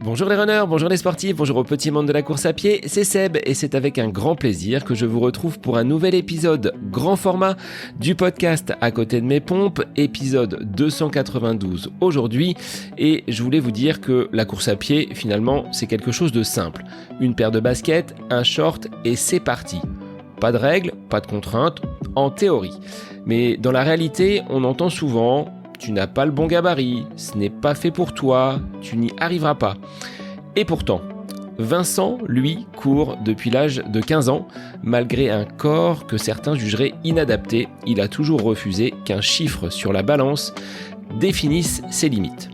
Bonjour les runners, bonjour les sportifs, bonjour au petit monde de la course à pied, c'est Seb et c'est avec un grand plaisir que je vous retrouve pour un nouvel épisode grand format du podcast À côté de mes pompes, épisode 292 aujourd'hui. Et je voulais vous dire que la course à pied, finalement, c'est quelque chose de simple. Une paire de baskets, un short et c'est parti. Pas de règles, pas de contraintes, en théorie. Mais dans la réalité, on entend souvent: tu n'as pas le bon gabarit, ce n'est pas fait pour toi, tu n'y arriveras pas. Et pourtant, Vincent, lui, court depuis l'âge de 15 ans. Malgré un corps que certains jugeraient inadapté, il a toujours refusé qu'un chiffre sur la balance définisse ses limites.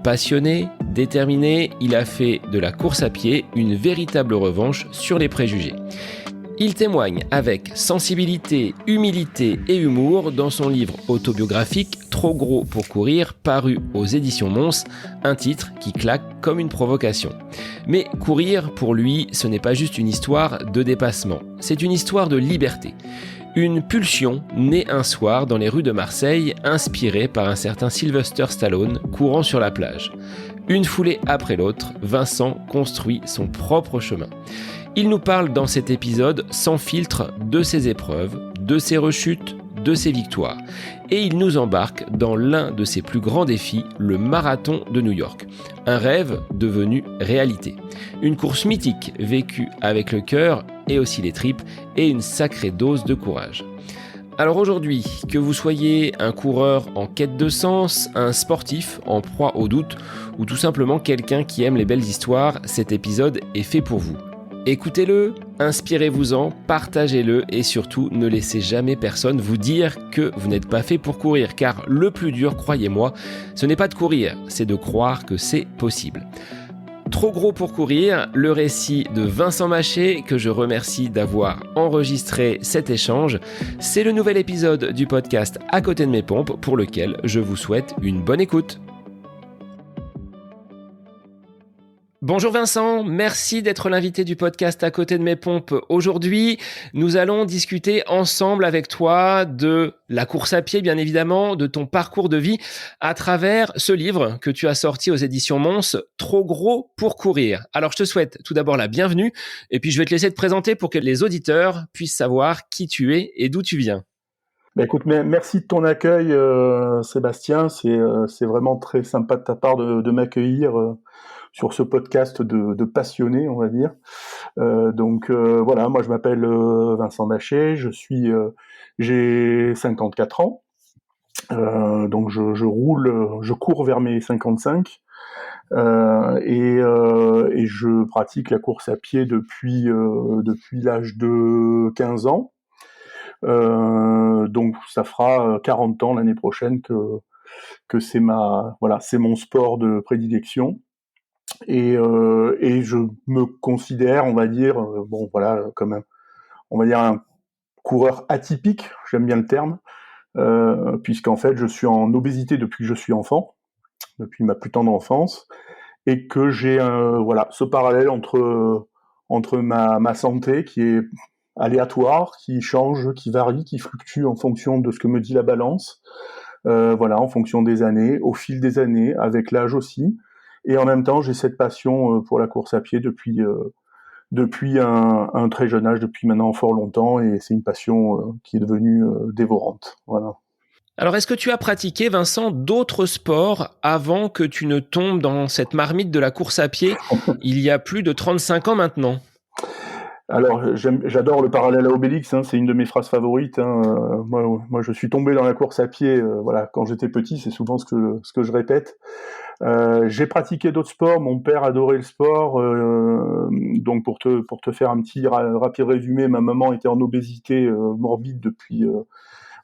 Passionné, déterminé, il a fait de la course à pied une véritable revanche sur les préjugés. Il témoigne avec sensibilité, humilité et humour dans son livre autobiographique Trop gros pour courir, paru aux éditions Mons, un titre qui claque comme une provocation. Mais courir, pour lui, ce n'est pas juste une histoire de dépassement, c'est une histoire de liberté. Une pulsion née un soir dans les rues de Marseille, inspirée par un certain Sylvester Stallone courant sur la plage. Une foulée après l'autre, Vincent construit son propre chemin. Il nous parle dans cet épisode sans filtre de ses épreuves, de ses rechutes, de ses victoires. Et il nous embarque dans l'un de ses plus grands défis, le marathon de New York. Un rêve devenu réalité. Une course mythique vécue avec le cœur et aussi les tripes et une sacrée dose de courage. Alors aujourd'hui, que vous soyez un coureur en quête de sens, un sportif en proie au doute ou tout simplement quelqu'un qui aime les belles histoires, cet épisode est fait pour vous. Écoutez-le, inspirez-vous-en, partagez-le et surtout ne laissez jamais personne vous dire que vous n'êtes pas fait pour courir, car le plus dur, croyez-moi, ce n'est pas de courir, c'est de croire que c'est possible. Trop gros pour courir, le récit de Vincent Maché, que je remercie d'avoir enregistré cet échange. C'est le nouvel épisode du podcast À côté de mes pompes pour lequel je vous souhaite une bonne écoute. Bonjour Vincent, merci d'être l'invité du podcast À côté de mes pompes. Aujourd'hui, nous allons discuter ensemble avec toi de la course à pied, bien évidemment, de ton parcours de vie à travers ce livre que tu as sorti aux éditions Mons, Trop gros pour courir. Alors, je te souhaite tout d'abord la bienvenue et puis je vais te laisser te présenter pour que les auditeurs puissent savoir qui tu es et d'où tu viens. Écoute, merci de ton accueil, Sébastien. C'est vraiment très sympa de ta part de m'accueillir sur ce podcast de passionnés, on va dire. Voilà, moi je m'appelle Vincent Maché, j'ai 54 ans, donc je cours vers mes 55. Et je pratique la course à pied depuis l'âge de 15 ans. Donc ça fera 40 ans l'année prochaine que c'est mon sport de prédilection. Et je me considère, on va dire, comme on va dire un coureur atypique, j'aime bien le terme, puisqu'en fait je suis en obésité depuis que je suis enfant, depuis ma plus tendre enfance, et que j'ai ce parallèle entre ma santé qui est aléatoire, qui change, qui varie, qui fluctue en fonction de ce que me dit la balance, en fonction des années, au fil des années, avec l'âge aussi. Et en même temps, j'ai cette passion pour la course à pied depuis un très jeune âge, depuis maintenant fort longtemps, et c'est une passion qui est devenue dévorante. Voilà. Alors, est-ce que tu as pratiqué, Vincent, d'autres sports avant que tu ne tombes dans cette marmite de la course à pied il y a plus de 35 ans maintenant ? Alors, j'adore le parallèle à Obélix, hein, c'est une de mes phrases favorites. Hein. Moi, je suis tombé dans la course à pied quand j'étais petit, c'est souvent ce que je répète. J'ai pratiqué d'autres sports, mon père adorait le sport, donc pour te faire un petit rapide résumé, ma maman était en obésité morbide depuis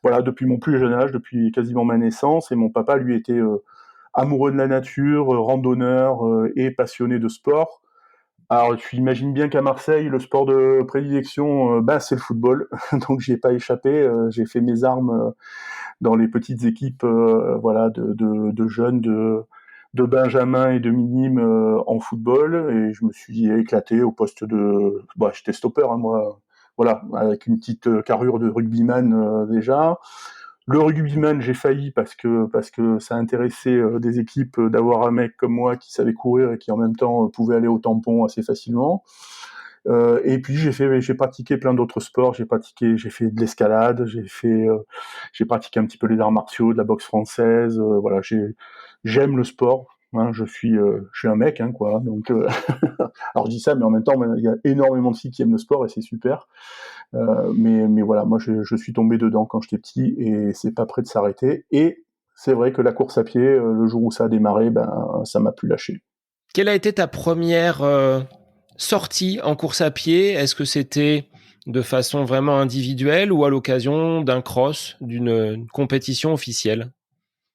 mon plus jeune âge, depuis quasiment ma naissance, et mon papa, lui, était amoureux de la nature, randonneur et passionné de sport. Alors, tu imagines bien qu'à Marseille, le sport de prédilection, c'est le football. Donc, j'y ai pas échappé. J'ai fait mes armes dans les petites équipes, de jeunes, de Benjamin et de minimes en football. Et je me suis éclaté au poste de. J'étais stopper, hein, moi. Voilà, avec une petite carrure de rugbyman déjà. Le rugbyman, j'ai failli parce que ça intéressait des équipes d'avoir un mec comme moi qui savait courir et qui en même temps pouvait aller au tampon assez facilement. Et puis j'ai pratiqué plein d'autres sports. J'ai fait de l'escalade, j'ai pratiqué un petit peu les arts martiaux, de la boxe française. Voilà, j'aime le sport. Hein, je suis un mec, hein, quoi. Donc, alors je dis ça, mais en même temps, il y a énormément de filles qui aiment le sport et c'est super. Mais voilà, moi je suis tombé dedans quand j'étais petit et c'est pas prêt de s'arrêter. Et c'est vrai que la course à pied, le jour où ça a démarré, ben ça m'a plus lâché. Quelle a été ta première sortie en course à pied? Est-ce que c'était de façon vraiment individuelle ou à l'occasion d'un cross, d'une compétition officielle?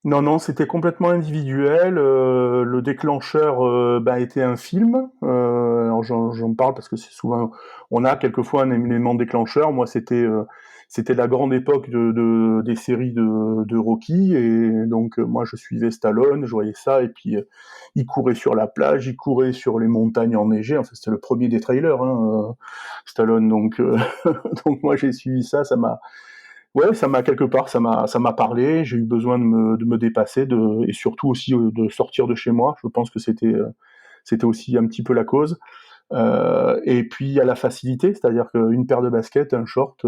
Non, non, c'était complètement individuel. Le déclencheur était un film. Alors j'en parle parce que c'est souvent, on a quelquefois un élément déclencheur. Moi, c'était la grande époque des séries de Rocky, et donc moi je suivais Stallone, je voyais ça, et puis il courait sur la plage, il courait sur les montagnes enneigées. Enfin, c'était le premier des trailers, hein, Stallone. Donc donc moi j'ai suivi ça, ouais, ça m'a quelque part, ça m'a parlé. J'ai eu besoin de me dépasser, et surtout aussi de sortir de chez moi. Je pense que c'était aussi un petit peu la cause. Et puis il y a la facilité, c'est-à-dire qu'une paire de baskets, un short,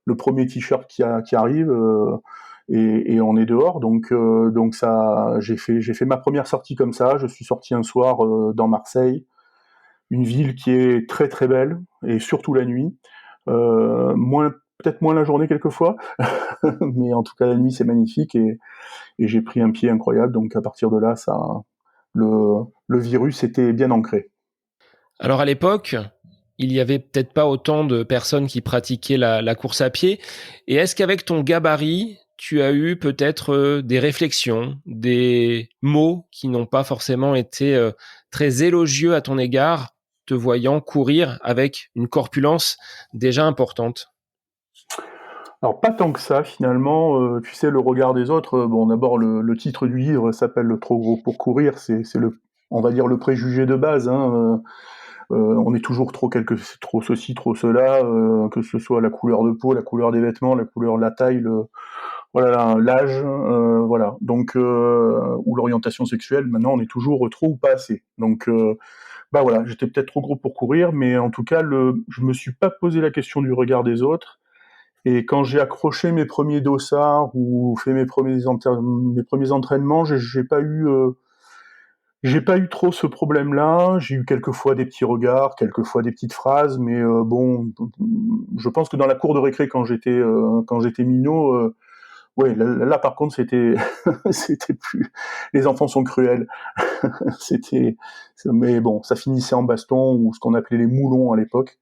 le premier t-shirt qui arrive, et on est dehors. Donc ça, j'ai fait ma première sortie comme ça. Je suis sorti un soir dans Marseille, une ville qui est très très belle, et surtout la nuit. Peut-être moins la journée quelquefois, mais en tout cas la nuit c'est magnifique, et j'ai pris un pied incroyable. Donc à partir de là, le virus était bien ancré. Alors à l'époque, il y avait peut-être pas autant de personnes qui pratiquaient la course à pied. Et est-ce qu'avec ton gabarit, tu as eu peut-être des réflexions, des mots qui n'ont pas forcément été très élogieux à ton égard, te voyant courir avec une corpulence déjà importante? Alors pas tant que ça finalement, tu sais, le regard des autres. Bon, d'abord le titre du livre s'appelle Trop gros pour courir. C'est on va dire le préjugé de base. Hein. On est toujours trop ceci, trop cela, que ce soit la couleur de peau, la couleur des vêtements, la couleur de la taille, voilà, l'âge, voilà. Donc ou l'orientation sexuelle. Maintenant, on est toujours trop ou pas assez. Donc bah voilà, j'étais peut-être trop gros pour courir, mais en tout cas, je me suis pas posé la question du regard des autres. Et quand j'ai accroché mes premiers dossards ou fait mes premiers entraînements, j'ai pas eu trop ce problème-là. J'ai eu quelques fois des petits regards, quelques fois des petites phrases, mais bon, je pense que dans la cour de récré quand j'étais minot, ouais, là, par contre c'était c'était plus. Les enfants sont cruels. c'était, mais bon, ça finissait en baston ou ce qu'on appelait les moulons à l'époque.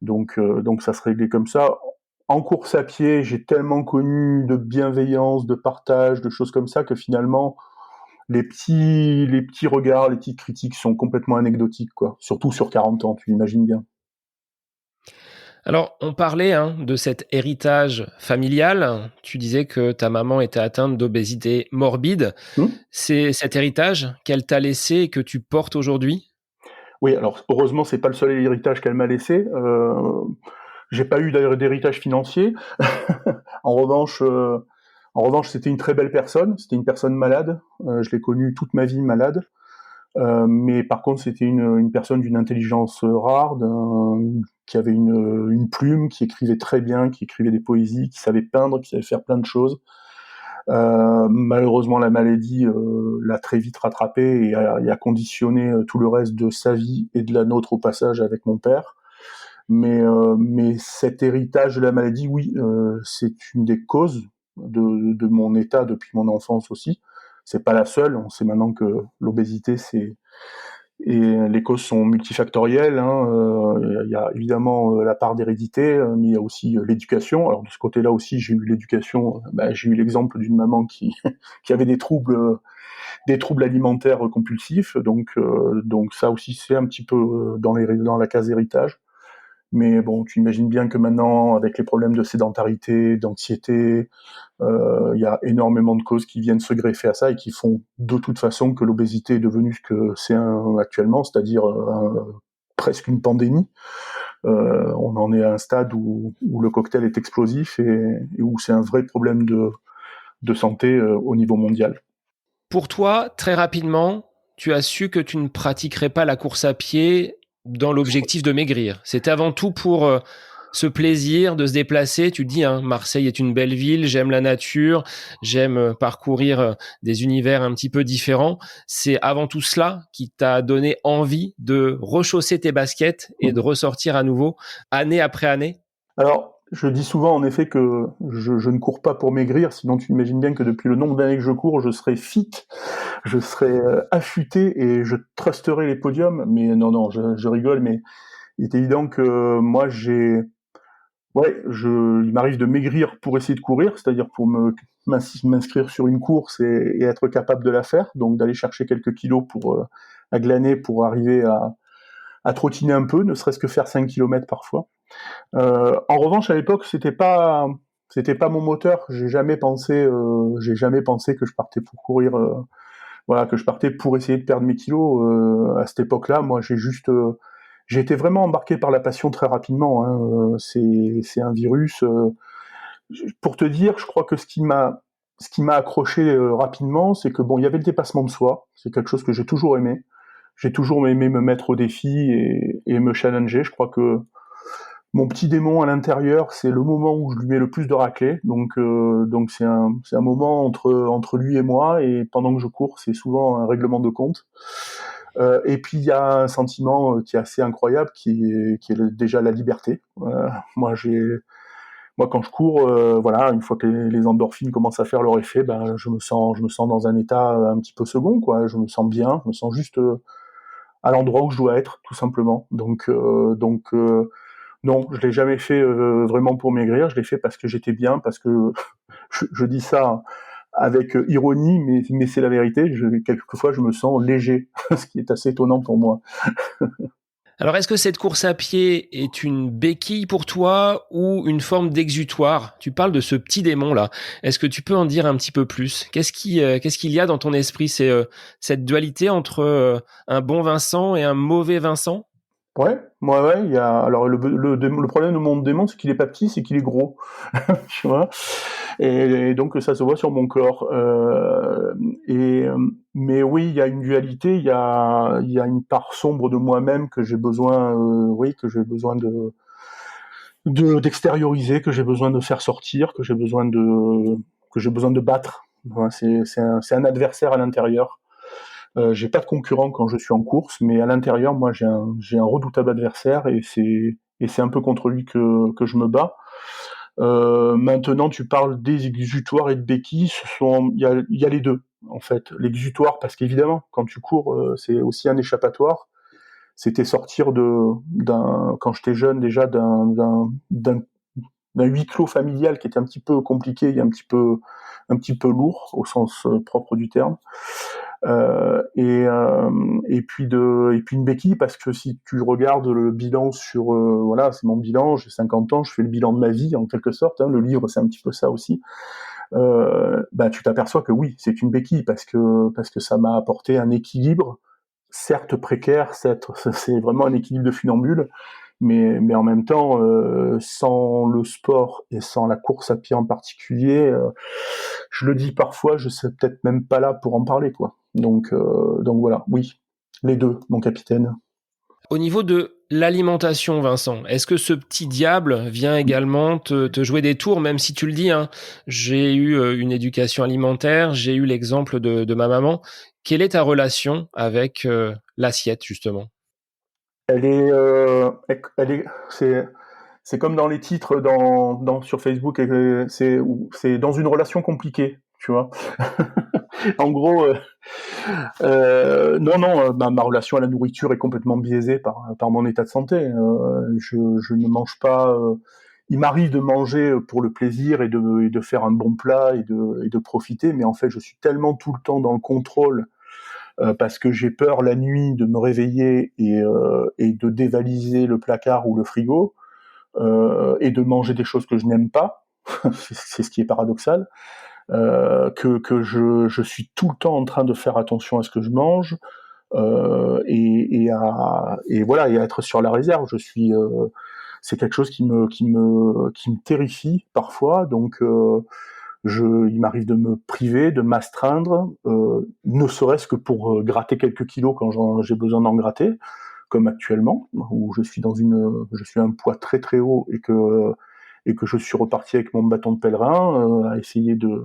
Donc ça se réglait comme ça. En course à pied, j'ai tellement connu de bienveillance, de partage, de choses comme ça, que finalement, les petits regards, les petites critiques sont complètement anecdotiques, quoi. Surtout sur 40 ans, tu l'imagines bien. Alors, on parlait de cet héritage familial. Tu disais que ta maman était atteinte d'obésité morbide. Hmm. C'est cet héritage qu'elle t'a laissé et que tu portes aujourd'hui? Oui, alors heureusement, c'est pas le seul héritage qu'elle m'a laissé. J'ai pas eu d'héritage financier. En revanche, euh, En revanche, c'était une très belle personne. C'était une personne malade. Je l'ai connue toute ma vie malade. Mais par contre, c'était une personne d'une intelligence rare, qui avait une plume, qui écrivait très bien, qui écrivait des poésies, qui savait peindre, qui savait faire plein de choses. Malheureusement, la maladie l'a très vite rattrapé et a conditionné tout le reste de sa vie et de la nôtre au passage avec mon père. Mais cet héritage de la maladie, oui, c'est une des causes de mon état depuis mon enfance aussi. C'est pas la seule. On sait maintenant que l'obésité, et les causes sont multifactorielles. Hein. Il y a évidemment la part d'hérédité, mais il y a aussi l'éducation. Alors de ce côté-là aussi, j'ai eu l'éducation. J'ai eu l'exemple d'une maman qui qui avait des troubles alimentaires compulsifs. Donc ça aussi, c'est un petit peu dans la case héritage. Mais bon, tu imagines bien que maintenant, avec les problèmes de sédentarité, d'anxiété, il y a énormément de causes qui viennent se greffer à ça et qui font de toute façon que l'obésité est devenue ce que c'est actuellement, c'est-à-dire presque une pandémie. On en est à un stade où le cocktail est explosif, et où c'est un vrai problème de santé au niveau mondial. Pour toi, très rapidement, tu as su que tu ne pratiquerais pas la course à pied dans l'objectif de maigrir. C'était avant tout pour ce plaisir de se déplacer. Tu te dis, hein, Marseille est une belle ville, j'aime la nature, j'aime parcourir des univers un petit peu différents. C'est avant tout cela qui t'a donné envie de rechausser tes baskets et de ressortir à nouveau, année après année? Alors, je dis souvent en effet que je ne cours pas pour maigrir, sinon tu imagines bien que depuis le nombre d'années que je cours, je serais fit, je serais affûté et je trusterais les podiums. Mais non, je rigole, mais il est évident que moi il m'arrive de maigrir pour essayer de courir, c'est-à-dire pour m'inscrire sur une course et être capable de la faire, donc d'aller chercher quelques kilos à glaner pour arriver à trottiner un peu, ne serait-ce que faire 5 kilomètres parfois. En revanche, à l'époque, c'était pas mon moteur. J'ai jamais pensé que je partais pour courir, que je partais pour essayer de perdre mes kilos. À cette époque-là, moi, j'ai été vraiment embarqué par la passion très rapidement. Hein. C'est un virus. Pour te dire, je crois que ce qui m'a accroché rapidement, c'est que bon, il y avait le dépassement de soi. C'est quelque chose que j'ai toujours aimé. J'ai toujours aimé me mettre au défi et me challenger. Je crois que mon petit démon à l'intérieur, c'est le moment où je lui mets le plus de raclée. Donc c'est un moment entre lui et moi. Et pendant que je cours, c'est souvent un règlement de compte. Et puis il y a un sentiment qui est assez incroyable, qui est déjà la liberté. Moi, quand je cours, une fois que les endorphines commencent à faire leur effet, ben je me sens dans un état un petit peu second, quoi. Je me sens bien, je me sens juste à l'endroit où je dois être, tout simplement. Non, je l'ai jamais fait vraiment pour maigrir. Je l'ai fait parce que j'étais bien, parce que je dis ça avec ironie, mais c'est la vérité. Quelquefois, je me sens léger, ce qui est assez étonnant pour moi. Alors, est-ce que cette course à pied est une béquille pour toi ou une forme d'exutoire? Tu parles de ce petit démon-là. Est-ce que tu peux en dire un petit peu plus? Qu'est-ce qu'il y a dans ton esprit? C'est cette dualité entre un bon Vincent et un mauvais Vincent? Ouais. Il y a alors le problème de mon démon, c'est qu'il est pas petit, c'est qu'il est gros, tu vois. Et donc ça se voit sur mon corps. Mais oui, il y a une dualité, il y a une part sombre de moi-même que j'ai besoin, d'extérioriser, que j'ai besoin de faire sortir, que j'ai besoin de battre. Voilà, c'est un adversaire à l'intérieur. J'ai pas de concurrent quand je suis en course, mais à l'intérieur, moi, j'ai un redoutable adversaire et c'est un peu contre lui que je me bats. Maintenant, tu parles d'exutoire et de béquilles. Il y a les deux, en fait. L'exutoire, parce qu'évidemment, quand tu cours, c'est aussi un échappatoire. C'était sortir quand j'étais jeune déjà, d'un huis clos familial qui était un petit peu compliqué et un petit peu lourd au sens propre du terme. Et puis une béquille parce que si tu regardes le bilan c'est mon bilan, j'ai 50 ans, je fais le bilan de ma vie en quelque sorte, hein, le livre c'est un petit peu ça aussi. Tu t'aperçois que oui, c'est une béquille parce que ça m'a apporté un équilibre, certes précaire, c'est vraiment un équilibre de funambule, mais en même temps, sans le sport et sans la course à pied en particulier, je le dis parfois, je serais peut-être même pas là pour en parler, quoi. Donc voilà, oui, les deux, mon capitaine. Au niveau de l'alimentation, Vincent, est-ce que ce petit diable vient également te jouer des tours, même si tu le dis, hein, j'ai eu une éducation alimentaire, j'ai eu l'exemple de ma maman. Quelle est ta relation avec l'assiette, justement? Elle est, elle est, c'est comme dans les titres sur Facebook, c'est dans une relation compliquée, tu vois. En gros, non, ma relation à la nourriture est complètement biaisée par mon état de santé. Je ne mange pas. Il m'arrive de manger pour le plaisir et de faire un bon plat et de profiter, mais en fait, je suis tellement tout le temps dans le contrôle parce que j'ai peur la nuit de me réveiller et de dévaliser le placard ou le frigo et de manger des choses que je n'aime pas. C'est ce qui est paradoxal. Je suis tout le temps en train de faire attention à ce que je mange et à être sur la réserve. C'est quelque chose qui me terrifie parfois. Il m'arrive de me priver, de m'astreindre, ne serait-ce que pour gratter quelques kilos quand j'ai besoin d'en gratter, comme actuellement, où je suis à un poids très très haut et que je suis reparti avec mon bâton de pèlerin à essayer de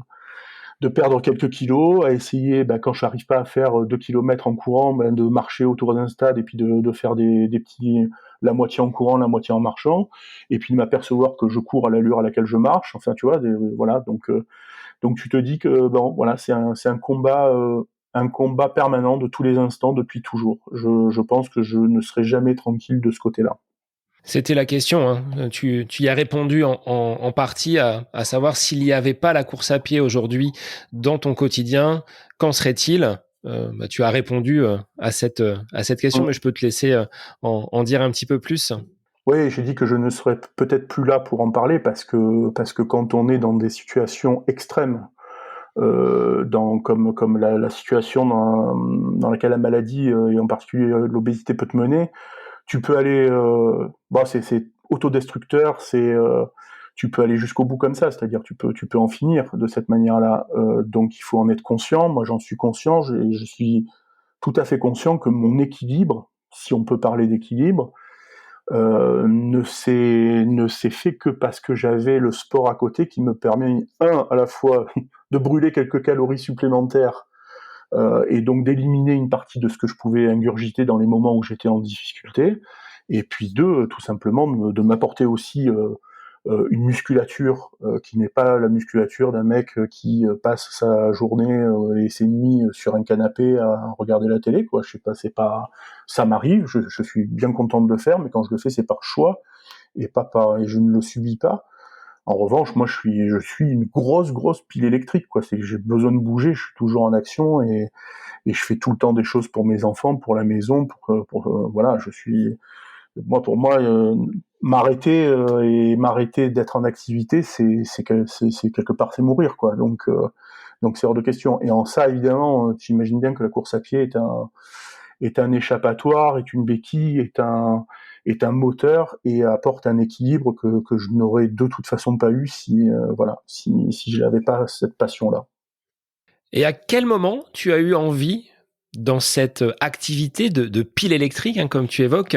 perdre quelques kilos, à essayer, quand je n'arrive pas à faire 2 kilomètres en courant, de marcher autour d'un stade et puis de faire des petits, la moitié en courant, la moitié en marchant, et puis de m'apercevoir que je cours à l'allure à laquelle je marche. Enfin, tu vois, voilà. Donc tu te dis que bon, voilà, c'est un combat permanent de tous les instants depuis toujours. Je pense que je ne serai jamais tranquille de ce côté-là. C'était la question, hein. Tu y as répondu en partie à savoir s'il n'y avait pas la course à pied aujourd'hui dans ton quotidien, qu'en serait-il? Tu as répondu à cette question, mais je peux te laisser en dire un petit peu plus. Oui, j'ai dit que je ne serais peut-être plus là pour en parler parce que quand on est dans des situations extrêmes, comme la situation dans laquelle la maladie et en particulier l'obésité peut te mener, tu peux aller, c'est autodestructeur, tu peux aller jusqu'au bout comme ça, c'est-à-dire tu peux en finir de cette manière-là. Donc il faut en être conscient. Moi, j'en suis conscient. Je suis tout à fait conscient que mon équilibre, si on peut parler d'équilibre, ne s'est fait que parce que j'avais le sport à côté qui me permet, à la fois de brûler quelques calories supplémentaires et donc d'éliminer une partie de ce que je pouvais ingurgiter dans les moments où j'étais en difficulté, et puis deux, tout simplement de m'apporter aussi une musculature qui n'est pas la musculature d'un mec qui passe sa journée et ses nuits sur un canapé à regarder la télé, quoi. Je sais pas, ça m'arrive, je suis bien content de le faire, mais quand je le fais, c'est par choix et je ne le subis pas. En revanche, moi, je suis une grosse pile électrique, quoi. C'est que j'ai besoin de bouger, je suis toujours en action et je fais tout le temps des choses pour mes enfants, pour la maison, voilà, pour moi, m'arrêter d'être en activité, c'est quelque part c'est mourir, quoi. Donc c'est hors de question. Et en ça, évidemment, j'imagine bien que la course à pied est un échappatoire, est une béquille, est un moteur et apporte un équilibre que je n'aurais de toute façon pas eu si je n'avais pas cette passion-là. Et à quel moment tu as eu envie, dans cette activité de pile électrique, hein, comme tu évoques,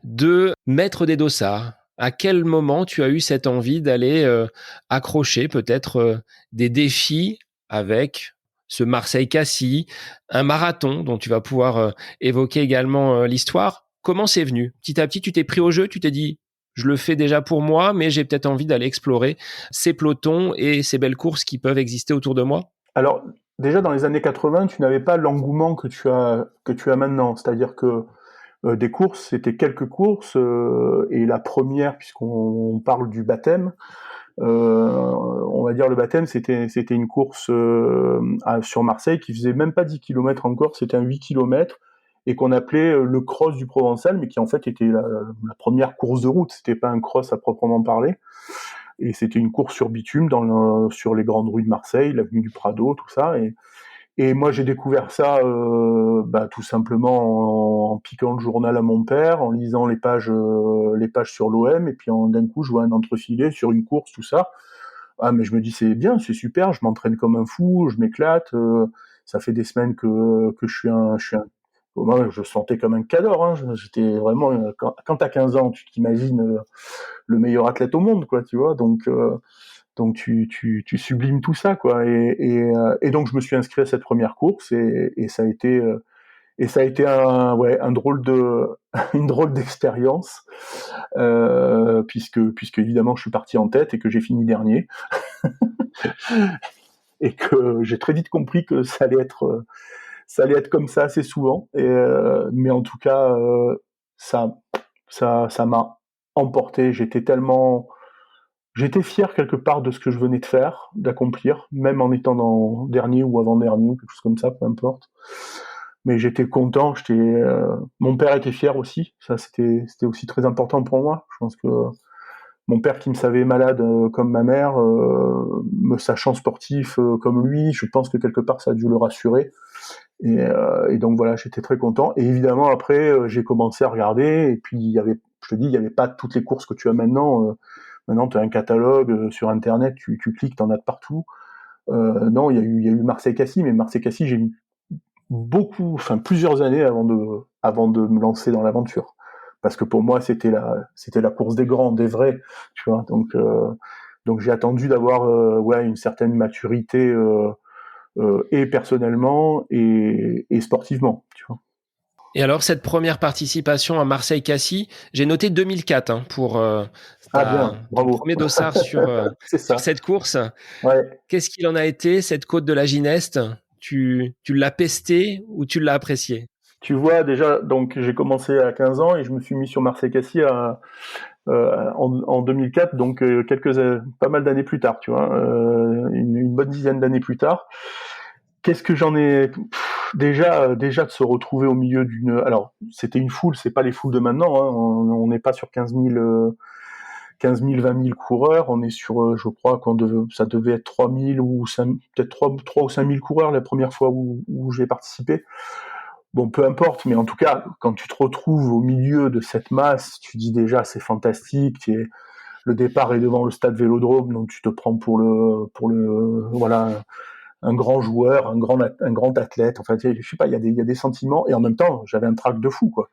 de mettre des dossards? À quel moment tu as eu cette envie d'aller accrocher peut-être des défis avec ce Marseille-Cassis, un marathon dont tu vas pouvoir évoquer également l'histoire? Comment c'est venu? Petit à petit, tu t'es pris au jeu, tu t'es dit, je le fais déjà pour moi, mais j'ai peut-être envie d'aller explorer ces pelotons et ces belles courses qui peuvent exister autour de moi? Alors, déjà dans les années 80, tu n'avais pas l'engouement que tu as maintenant. C'est-à-dire que des courses, c'était quelques courses, et la première, puisqu'on parle du baptême, on va dire le baptême, c'était une course sur Marseille qui faisait même pas 10 kilomètres encore, c'était un 8 kilomètres et qu'on appelait le cross du Provençal, mais qui en fait était la première course de route, c'était pas un cross à proprement parler. Et c'était une course sur bitume sur les grandes rues de Marseille, l'avenue du Prado, tout ça. Et moi, j'ai découvert ça tout simplement en piquant le journal à mon père, en lisant les pages sur l'OM, et puis d'un coup, je vois un entrefilet sur une course, tout ça. Ah, mais je me dis, c'est bien, c'est super, je m'entraîne comme un fou, je m'éclate. Ça fait des semaines que moi, je sentais comme un cador. Hein. J'étais vraiment, quand t'as 15 ans, tu t'imagines le meilleur athlète au monde, quoi, tu vois. Donc tu sublimes tout ça, quoi. Et donc je me suis inscrit à cette première course et ça a été un drôle une drôle d'expérience, puisque évidemment je suis parti en tête et que j'ai fini dernier et que j'ai très vite compris que ça allait être comme ça assez souvent. Mais en tout cas, ça, ça m'a emporté. J'étais fier quelque part de ce que je venais de faire, d'accomplir, même en étant dans dernier ou avant-dernier ou quelque chose comme ça, peu importe. Mais j'étais content, mon père était fier aussi, ça c'était aussi très important pour moi. Je pense que mon père qui me savait malade comme ma mère, me sachant sportif comme lui, je pense que quelque part ça a dû le rassurer. Et donc voilà, j'étais très content. Et évidemment après, j'ai commencé à regarder, et puis je te dis, il y avait pas toutes les courses que tu as maintenant. Maintenant, tu as un catalogue sur Internet, tu cliques, tu en as de partout. Non, il y a eu Marseille-Cassis, mais Marseille-Cassis, j'ai mis plusieurs années avant de me lancer dans l'aventure. Parce que pour moi, c'était la course des grands, des vrais, tu vois. Donc j'ai attendu d'avoir une certaine maturité et personnellement et sportivement, tu vois. Et alors, cette première participation à Marseille-Cassis, j'ai noté 2004 pour Ah bien, ton bravo. premier dossard C'est sur ça. cette course. Ouais. Qu'est-ce qu'il en a été, cette côte de la Gineste? Tu l'as pesté ou tu l'as apprécié? Tu vois, déjà, donc j'ai commencé à 15 ans et je me suis mis sur Marseille-Cassis en 2004, donc pas mal d'années plus tard, tu vois, une bonne dizaine d'années plus tard. Qu'est-ce que j'en ai déjà de se retrouver au milieu d'une. Alors, c'était une foule, c'est pas les foules de maintenant, hein, on n'est pas sur 15 000, 20 000 coureurs, on est sur, je crois, ça devait être 3 000 ou 5, peut-être 3 ou 5 000 coureurs la première fois où j'ai participé. Bon, peu importe, mais en tout cas, quand tu te retrouves au milieu de cette masse, tu dis déjà c'est fantastique. Le départ est devant le stade Vélodrome, donc tu te prends voilà, un grand joueur, un grand athlète. Enfin, je sais pas, il y a des sentiments, et en même temps, j'avais un trac de fou, quoi.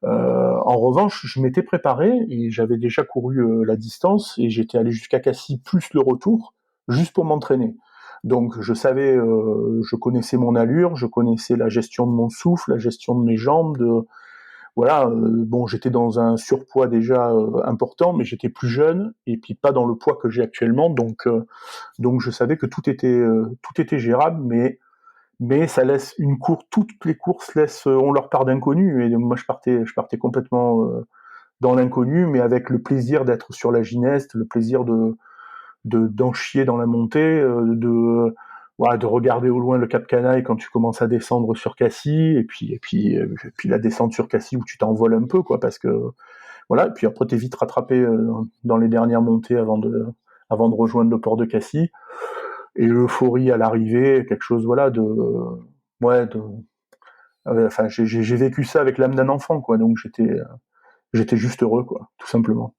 En revanche, je m'étais préparé et j'avais déjà couru la distance et j'étais allé jusqu'à Cassis plus le retour, juste pour m'entraîner. Donc je savais, je connaissais mon allure, je connaissais la gestion de mon souffle, la gestion de mes jambes. Voilà, bon, j'étais dans un surpoids déjà important, mais j'étais plus jeune et puis pas dans le poids que j'ai actuellement. Donc je savais que tout était gérable, mais ça laisse toutes les courses ont leur part d'inconnu, et moi je partais complètement dans l'inconnu, mais avec le plaisir d'être sur la Gineste, le plaisir d'en chier dans la montée, de regarder au loin le Cap Canaille quand tu commences à descendre sur Cassis, et puis la descente sur Cassis où tu t'envoles un peu, quoi, parce que voilà, et puis après t'es vite rattrapé dans les dernières montées avant de rejoindre le port de Cassis, et l'euphorie à l'arrivée, quelque chose, voilà, ouais, enfin, j'ai vécu ça avec l'âme d'un enfant, quoi. Donc j'étais juste heureux, quoi, tout simplement.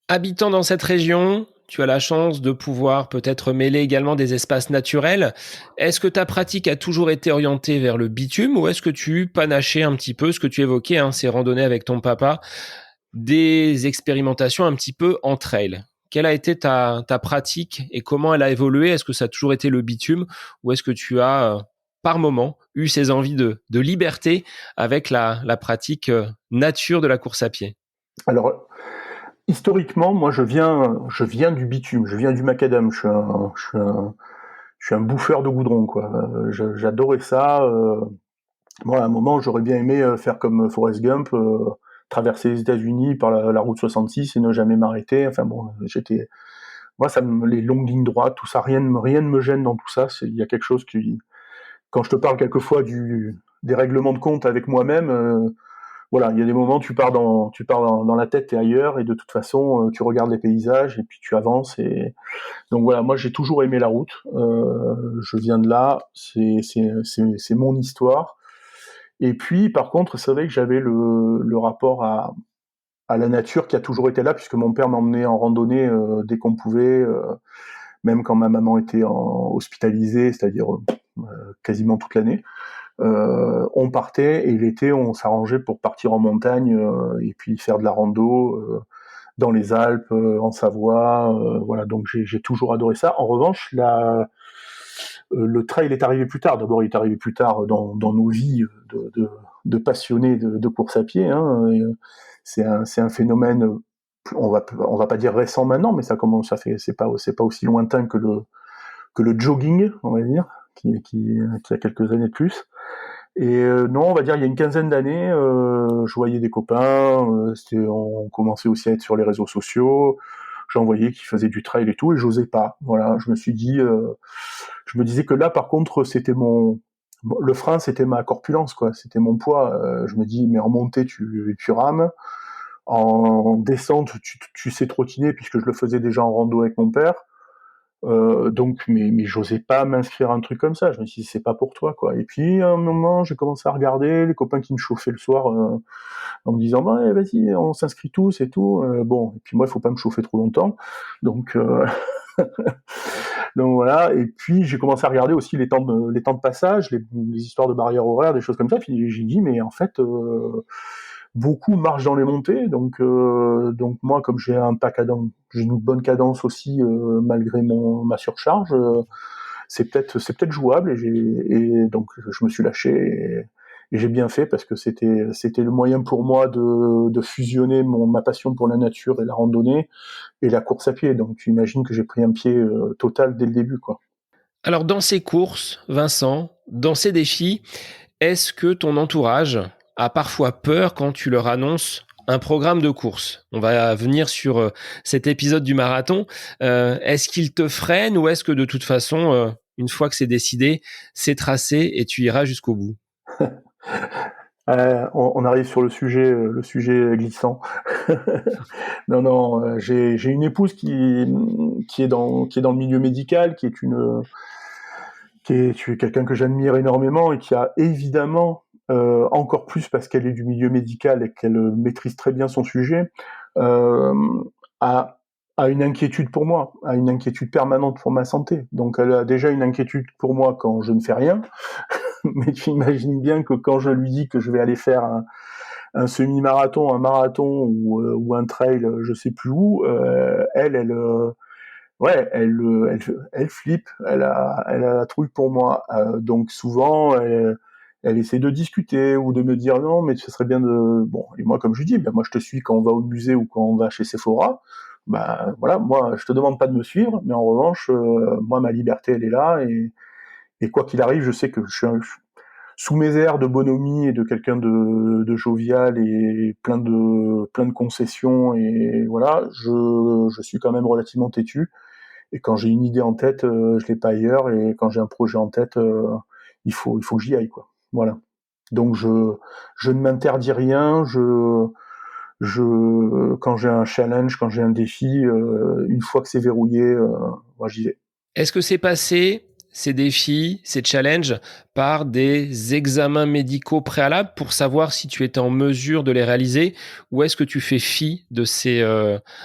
Habitant dans cette région, tu as la chance de pouvoir peut-être mêler également des espaces naturels. Est-ce que ta pratique a toujours été orientée vers le bitume ou est-ce que tu panachais un petit peu ce que tu évoquais, ces randonnées avec ton papa, des expérimentations un petit peu en trail? Quelle a été ta pratique et comment elle a évolué? Est-ce que ça a toujours été le bitume ou est-ce que tu as, par moment, eu ces envies de liberté avec la pratique nature de la course à pied? Alors, historiquement, moi, je viens du bitume, je viens du macadam. Je suis un bouffeur de goudron, quoi. J'adorais ça. Moi, à un moment, j'aurais bien aimé faire comme Forrest Gump, traverser les États-Unis par la route 66 et ne jamais m'arrêter. Enfin bon, moi, les longues lignes droites, tout ça, rien ne me gêne dans tout ça. Il y a quelque chose quand je te parle quelquefois des règlements de compte avec moi-même, voilà, il y a des moments où tu pars dans la tête et ailleurs, et de toute façon, tu regardes les paysages et puis tu avances. Et donc voilà, moi j'ai toujours aimé la route. Je viens de là, c'est mon histoire. Et puis par contre, c'est vrai que j'avais le rapport à la nature qui a toujours été là, puisque mon père m'emmenait en randonnée dès qu'on pouvait, même quand ma maman était hospitalisée, c'est-à-dire quasiment toute l'année. On partait, et l'été on s'arrangeait pour partir en montagne et puis faire de la rando dans les Alpes, en Savoie, voilà. Donc j'ai toujours adoré ça. En revanche, le trail est arrivé plus tard. D'abord, il est arrivé plus tard dans nos vies de passionnés de course à pied, hein. C'est un phénomène, on va pas dire récent maintenant, mais ça commence, c'est pas aussi lointain que le jogging, on va dire, qui a quelques années de plus. Et non, on va dire il y a une quinzaine d'années, je voyais des copains, on commençait aussi à être sur les réseaux sociaux, j'en voyais qui faisaient du trail et tout, et j'osais pas. Voilà, je me disais que là, par contre, le frein, c'était ma corpulence, quoi, c'était mon poids. Je me dis, mais en montée, tu rames, en descente, tu sais trottiner, puisque je le faisais déjà en rando avec mon père. Donc, mais j'osais pas m'inscrire à un truc comme ça. Je me suis dit, c'est pas pour toi, quoi. Et puis, à un moment, j'ai commencé à regarder les copains qui me chauffaient le soir, en me disant, bah, vas-y, on s'inscrit tous et tout. Bon, et puis moi, il faut pas me chauffer trop longtemps. Donc, Donc voilà. Et puis j'ai commencé à regarder aussi les temps de passage, les histoires de barrières horaires, des choses comme ça. Puis j'ai dit mais en fait beaucoup marchent dans les montées. Donc moi comme j'ai une bonne cadence aussi malgré ma surcharge. C'est peut-être jouable et donc je me suis lâché et j'ai bien fait parce que c'était le moyen pour moi de fusionner ma passion pour la nature et la randonnée et la course à pied. Donc tu imagines que j'ai pris un pied total dès le début, quoi. Alors dans ces courses, Vincent, dans ces défis, est-ce que ton entourage a parfois peur quand tu leur annonces un programme de course? On va venir sur cet épisode du marathon. Est-ce qu'ils te freinent ou est-ce que de toute façon, une fois que c'est décidé, c'est tracé et tu iras jusqu'au bout? On arrive sur le sujet glissant. Non, non, j'ai une épouse qui est dans le milieu médical, qui est quelqu'un que j'admire énormément et qui a évidemment, encore plus parce qu'elle est du milieu médical et qu'elle maîtrise très bien son sujet, euh, a, a une inquiétude pour moi, a une inquiétude permanente pour ma santé. Donc elle a déjà une inquiétude pour moi quand je ne fais rien, mais tu imagines bien que quand je lui dis que je vais aller faire un semi-marathon, un marathon ou un trail, je sais plus où, ouais, elle flippe, elle a la trouille pour moi. Donc souvent, elle essaie de discuter ou de me dire non, mais ce serait bien de. Bon, et moi, comme je lui dis, ben moi je te suis quand on va au musée ou quand on va chez Sephora. Ben voilà, moi je te demande pas de me suivre, mais en revanche, moi ma liberté elle est là et quoi qu'il arrive, je sais que sous mes airs de bonhomie et de quelqu'un de jovial et plein de concessions et voilà, je suis quand même relativement têtu. Et quand j'ai une idée en tête, je l'ai pas ailleurs. Et quand j'ai un projet en tête, il faut que j'y aille, quoi. Voilà. Donc je ne m'interdis rien. Quand j'ai un challenge, quand j'ai un défi, une fois que c'est verrouillé, moi j'y vais. Est-ce que c'est passé, ces défis, ces challenges, par des examens médicaux préalables pour savoir si tu étais en mesure de les réaliser, ou est-ce que tu fais fi de ces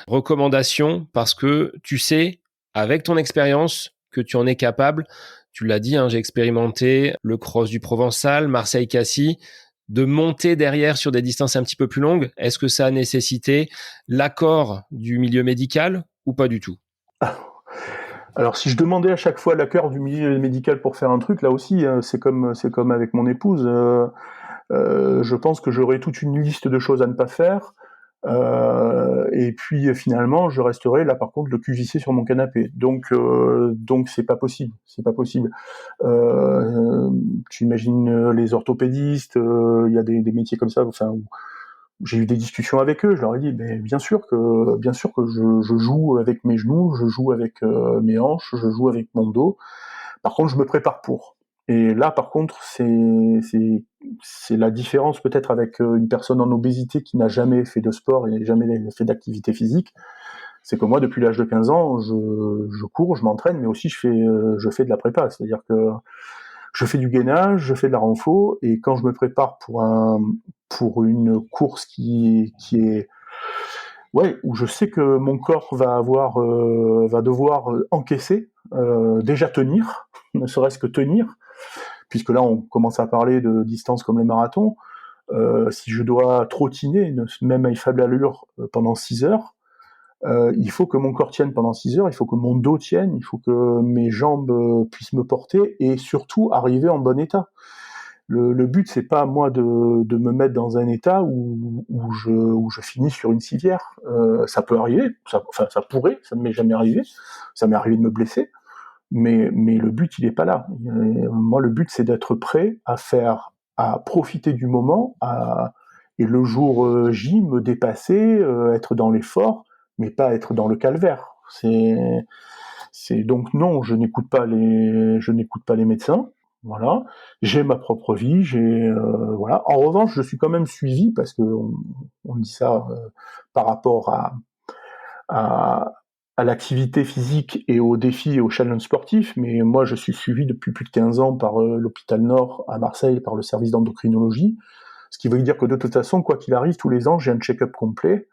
recommandations parce que tu sais, avec ton expérience, que tu en es capable? Tu l'as dit, hein, j'ai expérimenté le cross du Provençal, Marseille-Cassis, de monter derrière sur des distances un petit peu plus longues. Est-ce que ça a nécessité l'accord du milieu médical ou pas du tout? Alors si je demandais à chaque fois l'accord du milieu médical pour faire un truc, là aussi, c'est comme avec mon épouse. Je pense que j'aurais toute une liste de choses à ne pas faire. Et puis finalement, je resterai là par contre le cul vissé sur mon canapé. Donc c'est pas possible, c'est pas possible. Tu imagines les orthopédistes, il y a des métiers comme ça. Enfin, où j'ai eu des discussions avec eux. Je leur ai dit, mais bien sûr que je joue avec mes genoux, je joue avec mes hanches, je joue avec mon dos. Par contre, je me prépare pour. Et là, par contre, c'est la différence peut-être avec une personne en obésité qui n'a jamais fait de sport et jamais fait d'activité physique. C'est que moi, depuis l'âge de 15 ans, je cours, je m'entraîne, mais aussi je fais de la prépa. C'est-à-dire que je fais du gainage, je fais de la renfo, et quand je me prépare pour une course qui est ouais, où je sais que mon corps va devoir encaisser, déjà tenir, ne serait-ce que tenir, puisque là on commence à parler de distances comme le marathon. Si je dois trottiner, même à faible allure, pendant 6 heures, il faut que mon corps tienne pendant 6 heures, il faut que mon dos tienne, il faut que mes jambes puissent me porter et surtout arriver en bon état. Le but, c'est pas moi de me mettre dans un état où je finis sur une civière. Ça peut arriver, enfin ça pourrait, ça ne m'est jamais arrivé. Ça m'est arrivé de me blesser, mais le but, il est pas là. Moi, le but, c'est d'être prêt à profiter du moment, et le jour J, me dépasser, être dans l'effort, mais pas être dans le calvaire. C'est donc non, je n'écoute pas les médecins. Voilà, j'ai ma propre vie, voilà. En revanche, je suis quand même suivi parce que on dit ça par rapport à, à l'activité physique et aux défis et aux challenges sportifs, mais moi je suis suivi depuis plus de 15 ans par l'hôpital Nord à Marseille, par le service d'endocrinologie, ce qui veut dire que de toute façon, quoi qu'il arrive, tous les ans, j'ai un check-up complet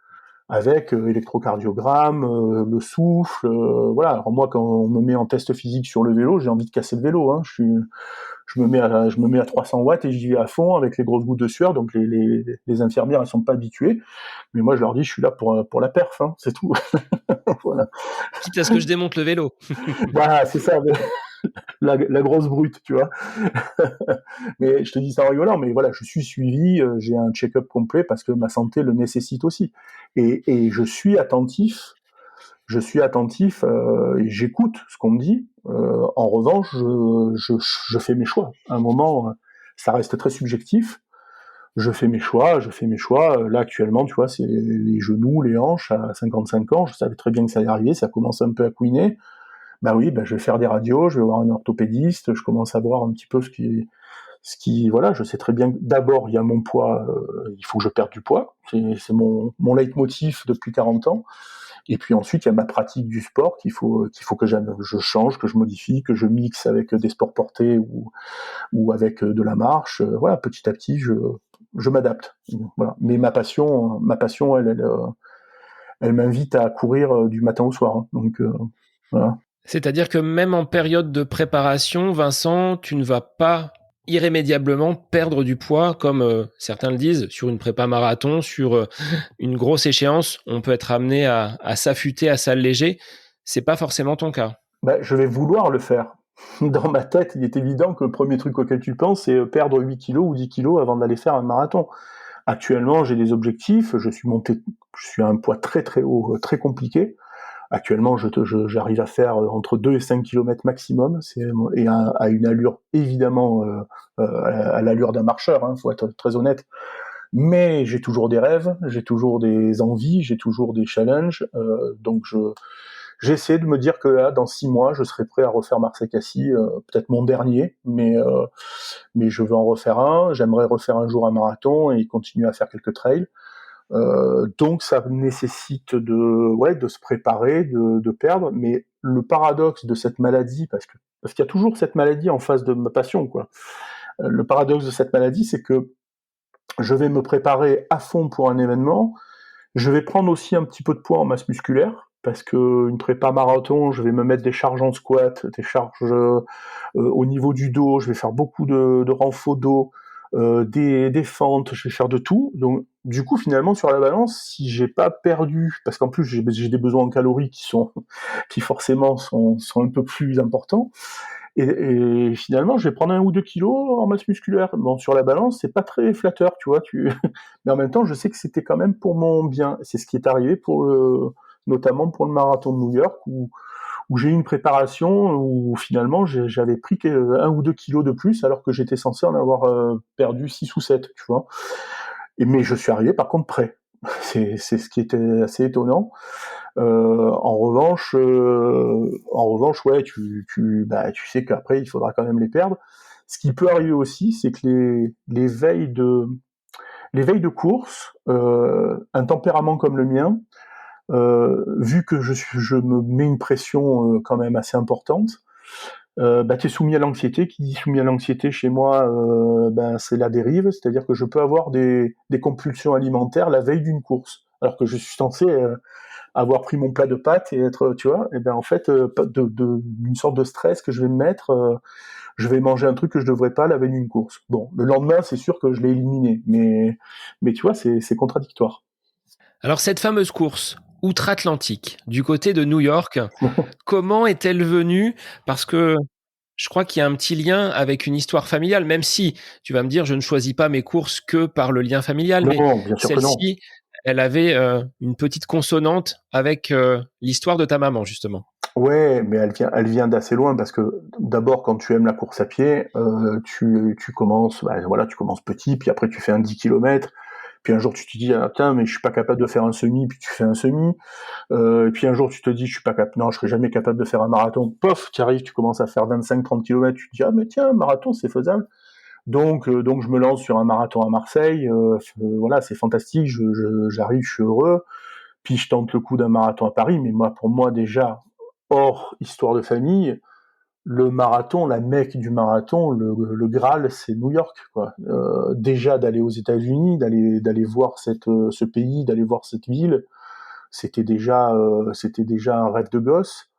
avec électrocardiogramme, le souffle, voilà. Alors moi, quand on me met en test physique sur le vélo, j'ai envie de casser le vélo, hein. Je me mets à 300 watts et j'y vais à fond avec les grosses gouttes de sueur. Donc les infirmières, elles sont pas habituées, mais moi je leur dis, je suis là pour la perf, hein, c'est tout. Voilà. Quitte à ce que je démonte le vélo. Voilà, c'est ça. La grosse brute, tu vois. Mais je te dis ça en rigolant, mais voilà, je suis suivi, j'ai un check-up complet parce que ma santé le nécessite aussi. Et je suis attentif et j'écoute ce qu'on me dit. En revanche, je fais mes choix. À un moment, ça reste très subjectif. Je fais mes choix. Là, actuellement, tu vois, c'est les genoux, les hanches à 55 ans. Je savais très bien que ça allait arriver. Ça commence un peu à couiner. Bah oui, bah je vais faire des radios, je vais voir un orthopédiste, je commence à voir un petit peu voilà, je sais très bien que d'abord il y a mon poids, il faut que je perde du poids, c'est mon leitmotiv depuis 40 ans. Et puis ensuite il y a ma pratique du sport qu'il faut que je change, que je modifie, que je mixe avec des sports portés ou avec de la marche. Voilà, petit à petit je m'adapte. Voilà. Mais ma passion, elle m'invite à courir du matin au soir. Hein. Donc voilà. C'est-à-dire que même en période de préparation, Vincent, tu ne vas pas irrémédiablement perdre du poids, comme certains le disent, sur une prépa marathon, sur une grosse échéance, on peut être amené à s'affûter, à s'alléger. C'est pas forcément ton cas. Bah, je vais vouloir le faire. Dans ma tête, il est évident que le premier truc auquel tu penses, c'est perdre 8 kilos ou 10 kilos avant d'aller faire un marathon. Actuellement, j'ai des objectifs, je suis à un poids très très haut, très compliqué. Actuellement, j'arrive à faire entre 2 et 5 kilomètres maximum, et à une allure, évidemment, à l'allure d'un marcheur, hein, faut être très honnête. Mais j'ai toujours des rêves, j'ai toujours des envies, j'ai toujours des challenges, donc j'essaie de me dire que là, dans 6 mois, je serai prêt à refaire Marseille-Cassis, peut-être mon dernier, mais je veux en refaire un. J'aimerais refaire un jour un marathon et continuer à faire quelques trails. Donc ça nécessite de se préparer, de perdre. Mais le paradoxe de cette maladie, parce qu'il y a toujours cette maladie en face de ma passion, quoi. Le paradoxe de cette maladie, c'est que je vais me préparer à fond pour un événement. Je vais prendre aussi un petit peu de poids en masse musculaire, parce que une prépa marathon, je vais me mettre des charges en squat, des charges au niveau du dos, je vais faire beaucoup de renfort dos, des fentes, je vais faire de tout. Donc du coup, finalement, sur la balance, si j'ai pas perdu, parce qu'en plus j'ai des besoins en calories qui forcément sont un peu plus importants, et finalement, je vais prendre 1 ou 2 kilos en masse musculaire. Bon, sur la balance, c'est pas très flatteur, tu vois. Mais en même temps, je sais que c'était quand même pour mon bien. C'est ce qui est arrivé notamment pour le marathon de New York, où j'ai eu une préparation où finalement j'avais pris 1 ou 2 kilos de plus, alors que j'étais censé en avoir perdu 6 ou 7, tu vois. Mais je suis arrivé par contre prêt. C'est ce qui était assez étonnant. En revanche, ouais, tu sais qu'après il faudra quand même les perdre. Ce qui peut arriver aussi, c'est que les veilles de course, un tempérament comme le mien, vu que je me mets une pression quand même assez importante, tu es soumis à l'anxiété. Qui dit soumis à l'anxiété chez moi, c'est la dérive, c'est-à-dire que je peux avoir des compulsions alimentaires la veille d'une course, alors que je suis censé avoir pris mon plat de pâtes et être, tu vois, et ben en fait, une sorte de stress que je vais me mettre, je vais manger un truc que je devrais pas la veille d'une course. Bon, le lendemain, c'est sûr que je l'ai éliminé, mais tu vois, c'est contradictoire. Alors cette fameuse course outre-Atlantique, du côté de New York, comment est-elle venue? Parce que je crois qu'il y a un petit lien avec une histoire familiale, même si tu vas me dire, je ne choisis pas mes courses que par le lien familial, mais Non, bien sûr que non. celle-ci, elle avait une petite consonante avec l'histoire de ta maman, justement. Ouais, mais elle vient d'assez loin, parce que d'abord, quand tu aimes la course à pied, tu commences, voilà, tu commences petit, puis après tu fais un 10 kilomètres, puis un jour tu te dis, ah, putain, mais je suis pas capable de faire un semi, puis tu fais un semi, et puis un jour tu te dis, je suis pas capable, non, je serai jamais capable de faire un marathon, pof, tu arrives, tu commences à faire 25-30 kilomètres, tu te dis, ah, mais tiens, un marathon, c'est faisable. Donc je me lance sur un marathon à Marseille, voilà, c'est fantastique, j'arrive, je suis heureux, puis je tente le coup d'un marathon à Paris, mais pour moi déjà, hors histoire de famille, le marathon, la mecque du marathon, le Graal, c'est New York, quoi. Déjà d'aller aux États-Unis, d'aller voir ce pays, d'aller voir cette ville, c'était déjà un rêve de gosse.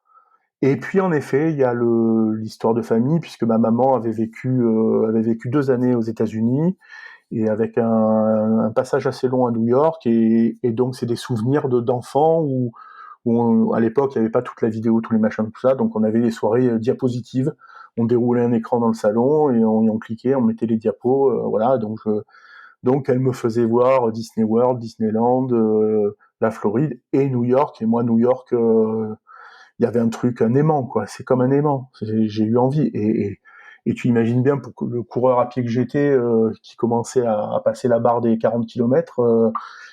Et puis en effet, il y a l'histoire de famille, puisque ma maman avait vécu 2 années aux États-Unis, et avec un passage assez long à New York, et donc c'est des souvenirs d'enfants où à l'époque il n'y avait pas toute la vidéo, tous les machins, tout ça, donc on avait des soirées diapositives, on déroulait un écran dans le salon et on cliquait, on mettait les diapos, voilà, donc elle me faisait voir Disney World, Disneyland, la Floride et New York, et moi New York, il y avait un truc, un aimant, quoi. C'est comme un aimant. J'ai eu envie. Et tu imagines bien, pour le coureur à pied que j'étais, qui commençait à passer la barre des 40 kilomètres,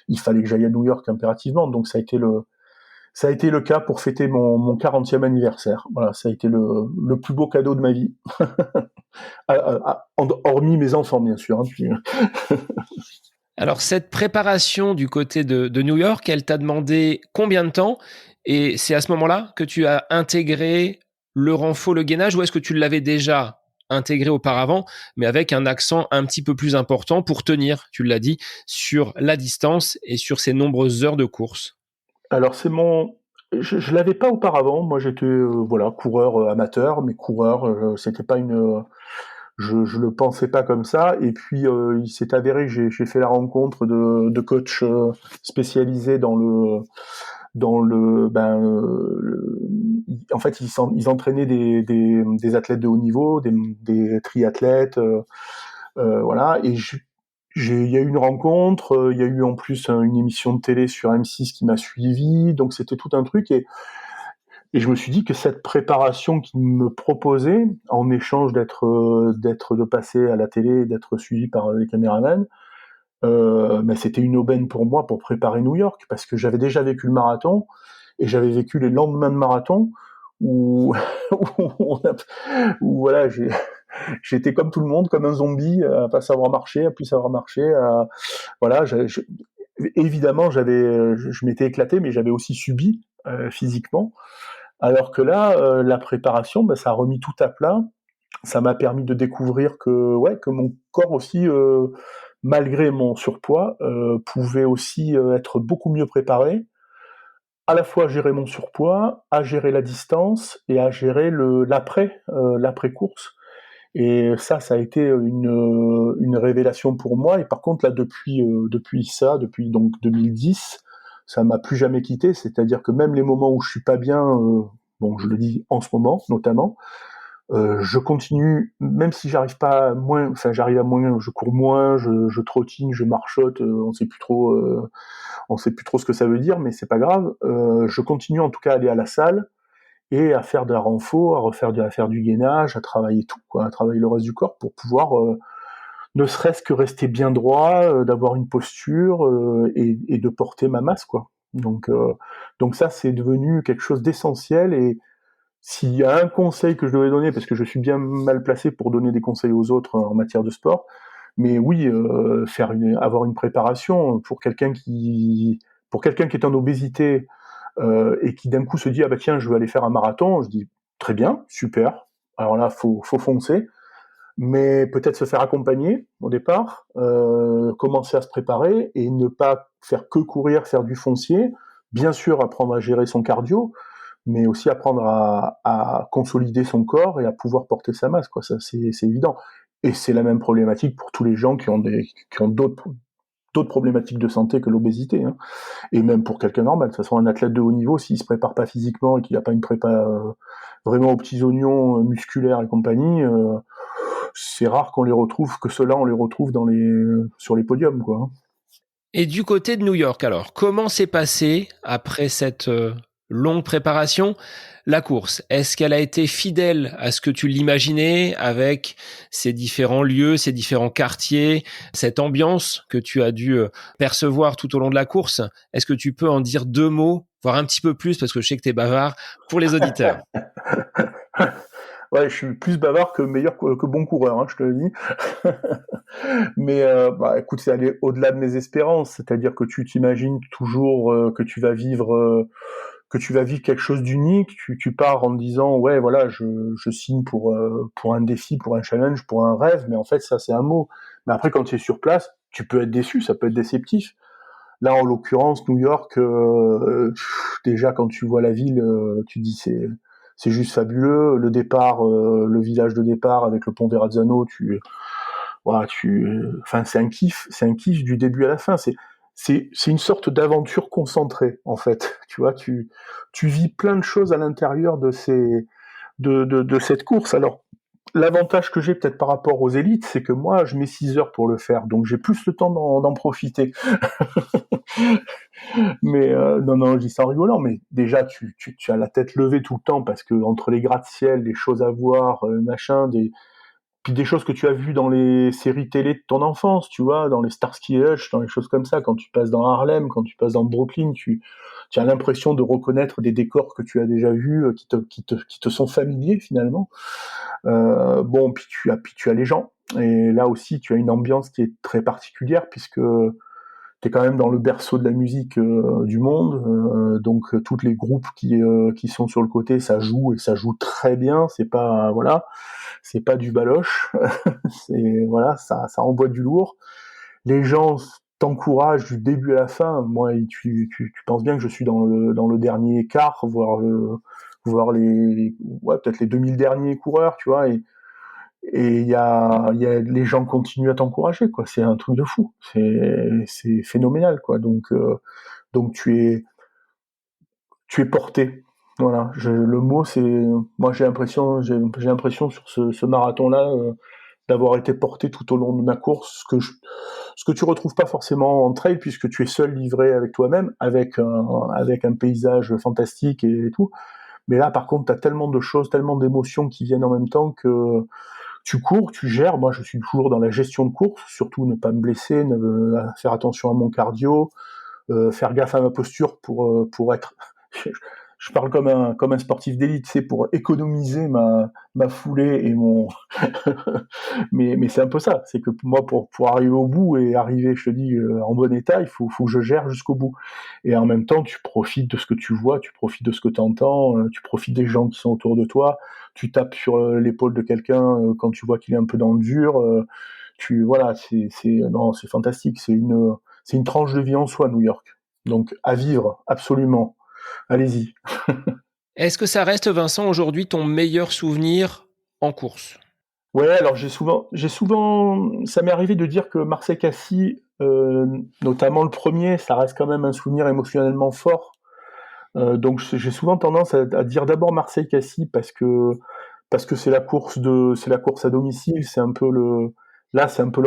il fallait que j'aille à New York impérativement. Donc ça a été le cas pour fêter mon 40e anniversaire. Voilà, ça a été le plus beau cadeau de ma vie. Hormis mes enfants, bien sûr. Hein, puis... Alors, cette préparation du côté de New York, elle t'a demandé combien de temps? Et c'est à ce moment-là que tu as intégré le renfort, le gainage, ou est-ce que tu l'avais déjà intégré auparavant, mais avec un accent un petit peu plus important pour tenir, tu l'as dit, sur la distance et sur ces nombreuses heures de course? Alors je l'avais pas auparavant. Moi, j'étais voilà, coureur amateur, mais coureur, c'était pas je le pensais pas comme ça. Et puis il s'est avéré que j'ai fait la rencontre de coachs spécialisés en fait ils entraînaient des athlètes de haut niveau, des triathlètes, voilà. Et il y a eu une rencontre, il y a eu en plus une émission de télé sur M6 qui m'a suivi, donc c'était tout un truc. Et je me suis dit que cette préparation qu'ils me proposaient, en échange de passer à la télé, d'être suivi par les caméramans, mais c'était une aubaine pour moi pour préparer New York, parce que j'avais déjà vécu le marathon, et j'avais vécu les lendemains de marathon où, où voilà, j'étais comme tout le monde, comme un zombie, à pas savoir marcher, à plus savoir marcher. Voilà, évidemment, je m'étais éclaté, mais j'avais aussi subi physiquement. Alors que là, la préparation, bah, ça a remis tout à plat. Ça m'a permis de découvrir que mon corps aussi, malgré mon surpoids, pouvait aussi être beaucoup mieux préparé, à la fois à gérer mon surpoids, à gérer la distance et à gérer l'après-course. Et ça a été une révélation pour moi. Et par contre, là, depuis donc 2010, ça m'a plus jamais quitté. C'est-à-dire que même les moments où je suis pas bien, bon, je le dis en ce moment notamment, je continue, même si j'arrive à moins, je cours moins, je trottine, je marchote, on sait plus trop ce que ça veut dire, mais c'est pas grave. Je continue en tout cas à aller à la salle et à faire de la renfo, à faire du gainage, à travailler tout, quoi, à travailler le reste du corps pour pouvoir ne serait-ce que rester bien droit, d'avoir une posture, et de porter ma masse, quoi. Donc ça, c'est devenu quelque chose d'essentiel. Et s'il y a un conseil que je devais donner, parce que je suis bien mal placé pour donner des conseils aux autres en matière de sport, mais oui, avoir une préparation pour quelqu'un qui est en obésité, et qui d'un coup se dit ah bah tiens, je vais aller faire un marathon, je dis très bien, super. Alors là, faut foncer, mais peut-être se faire accompagner au départ, commencer à se préparer et ne pas faire que courir, faire du foncier. Bien sûr, apprendre à gérer son cardio, mais aussi apprendre à consolider son corps et à pouvoir porter sa masse, quoi. Ça, c'est évident. Et c'est la même problématique pour tous les gens qui ont d'autres problématiques de santé que l'obésité, hein. Et même pour quelqu'un normal. De toute façon, un athlète de haut niveau, s'il se prépare pas physiquement et qu'il n'a pas une prépa vraiment aux petits oignons, musculaires et compagnie, c'est rare que ceux-là, on les retrouve sur les podiums, quoi, hein. Et du côté de New York, alors, comment s'est passé après cette longue préparation la course? Est-ce qu'elle a été fidèle à ce que tu l'imaginais, avec ces différents lieux, ces différents quartiers, cette ambiance que tu as dû percevoir tout au long de la course? Est-ce que tu peux en dire deux mots, voire un petit peu plus, parce que je sais que tu es bavard, pour les auditeurs? Ouais, je suis plus bavard que meilleur que bon coureur, hein, je te le dis. Mais bah, écoute, c'est aller au-delà de mes espérances. C'est-à-dire que tu t'imagines toujours que tu vas vivre quelque chose d'unique. Tu pars en te disant ouais, voilà, je signe pour un défi, pour un challenge, pour un rêve. Mais en fait, ça c'est un mot. Mais après, quand tu es sur place, tu peux être déçu, ça peut être déceptif. là en l'occurrence New York, déjà quand tu vois la ville, tu dis c'est juste fabuleux. Le départ, le village de départ avec le pont Verrazzano, voilà, enfin c'est un kiff du début à la fin. C'est une sorte d'aventure concentrée en fait. Tu vois, tu vis plein de choses à l'intérieur de cette course. Alors l'avantage que j'ai peut-être par rapport aux élites, c'est que moi, je mets 6 heures pour le faire, donc j'ai plus le temps d'en profiter. Mais non, non, je dis ça en rigolant, mais déjà, tu as la tête levée tout le temps, parce que entre les gratte-ciel, les choses à voir, machin, puis des choses que tu as vues dans les séries télé de ton enfance, tu vois, dans les Starsky et Hutch, dans les choses comme ça, quand tu passes dans Harlem, quand tu passes dans Brooklyn, tu as l'impression de reconnaître des décors que tu as déjà vus, qui te sont familiers finalement. Bon, puis tu as les gens. Et là aussi, tu as une ambiance qui est très particulière, puisque tu es quand même dans le berceau de la musique du monde. Donc, tous les groupes qui sont sur le côté, ça joue, et ça joue très bien. Voilà, c'est pas du baloche. Voilà, ça envoie du lourd. Les gens t'encouragent du début à la fin. Moi, tu penses bien que je suis dans le dernier quart, voir ouais, peut-être les 2000 derniers coureurs, tu vois, et les gens continuent à t'encourager, quoi. C'est un truc de fou. C'est phénoménal, quoi. Donc tu es porté. Voilà. Le mot, c'est, moi, j'ai l'impression sur ce marathon-là, d'avoir été porté tout au long de ma course, ce que tu retrouves pas forcément en trail, puisque tu es seul livré avec toi-même, avec un paysage fantastique et tout. Mais là, par contre, tu as tellement de choses, tellement d'émotions qui viennent en même temps, que tu cours, tu gères. Moi, je suis toujours dans la gestion de course, surtout ne pas me blesser, faire attention à mon cardio, faire gaffe à ma posture pour être. Je parle comme un sportif d'élite, c'est pour économiser ma foulée et mon. Mais c'est un peu ça. C'est que moi, pour arriver au bout et arriver, je te dis, en bon état, faut que je gère jusqu'au bout. Et en même temps, tu profites de ce que tu vois, tu profites de ce que tu entends, tu profites des gens qui sont autour de toi, tu tapes sur l'épaule de quelqu'un quand tu vois qu'il est un peu dans le dur. Voilà, non, c'est fantastique. C'est une tranche de vie en soi, New York. Donc, à vivre, absolument. Allez-y. Est-ce que ça reste, Vincent, aujourd'hui ton meilleur souvenir en course? Ouais, alors ça m'est arrivé de dire que Marseille-Cassis, notamment le premier, ça reste quand même un souvenir émotionnellement fort. Donc j'ai souvent tendance à dire d'abord Marseille-Cassis, parce que c'est la course à domicile, c'est un peu le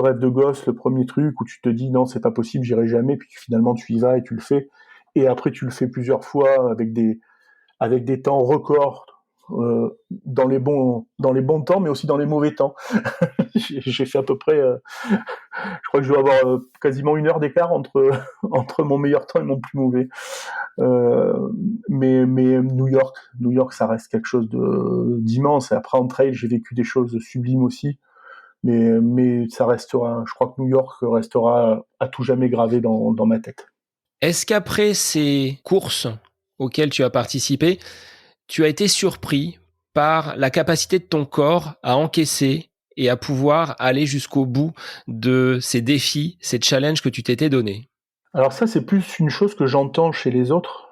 rêve de gosse, le premier truc où tu te dis non, c'est pas possible, j'irai jamais, puis finalement tu y vas et tu le fais. Et après tu le fais plusieurs fois avec des temps records, dans les bons temps, mais aussi dans les mauvais temps. J'ai fait à peu près, je crois que je dois avoir quasiment 1 heure d'écart entre mon meilleur temps et mon plus mauvais. Mais New York, ça reste quelque chose d'immense. Et après, en trail, j'ai vécu des choses sublimes aussi. Mais ça restera, je crois que New York restera à tout jamais gravé dans ma tête. Est-ce qu'après ces courses auxquelles tu as participé, tu as été surpris par la capacité de ton corps à encaisser et à pouvoir aller jusqu'au bout de ces défis, ces challenges que tu t'étais donné? Alors ça, c'est plus une chose que j'entends chez les autres,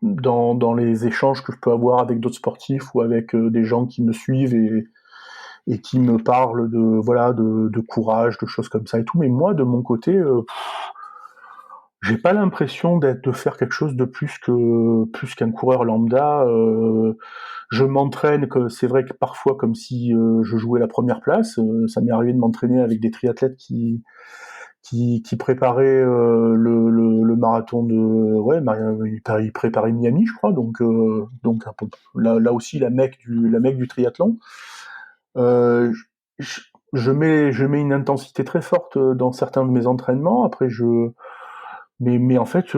dans les échanges que je peux avoir avec d'autres sportifs ou avec des gens qui me suivent et qui me parlent de courage, de choses comme ça et tout. Mais moi, de mon côté, j'ai pas l'impression de faire quelque chose de plus qu'un coureur lambda. Je m'entraîne, que c'est vrai que parfois comme si je jouais la première place. Ça m'est arrivé de m'entraîner avec des triathlètes qui préparaient le marathon de ils préparaient Miami, je crois. Donc un peu, là aussi la mecque du triathlon. Euh, je, je mets une intensité très forte dans certains de mes entraînements. Après mais en fait,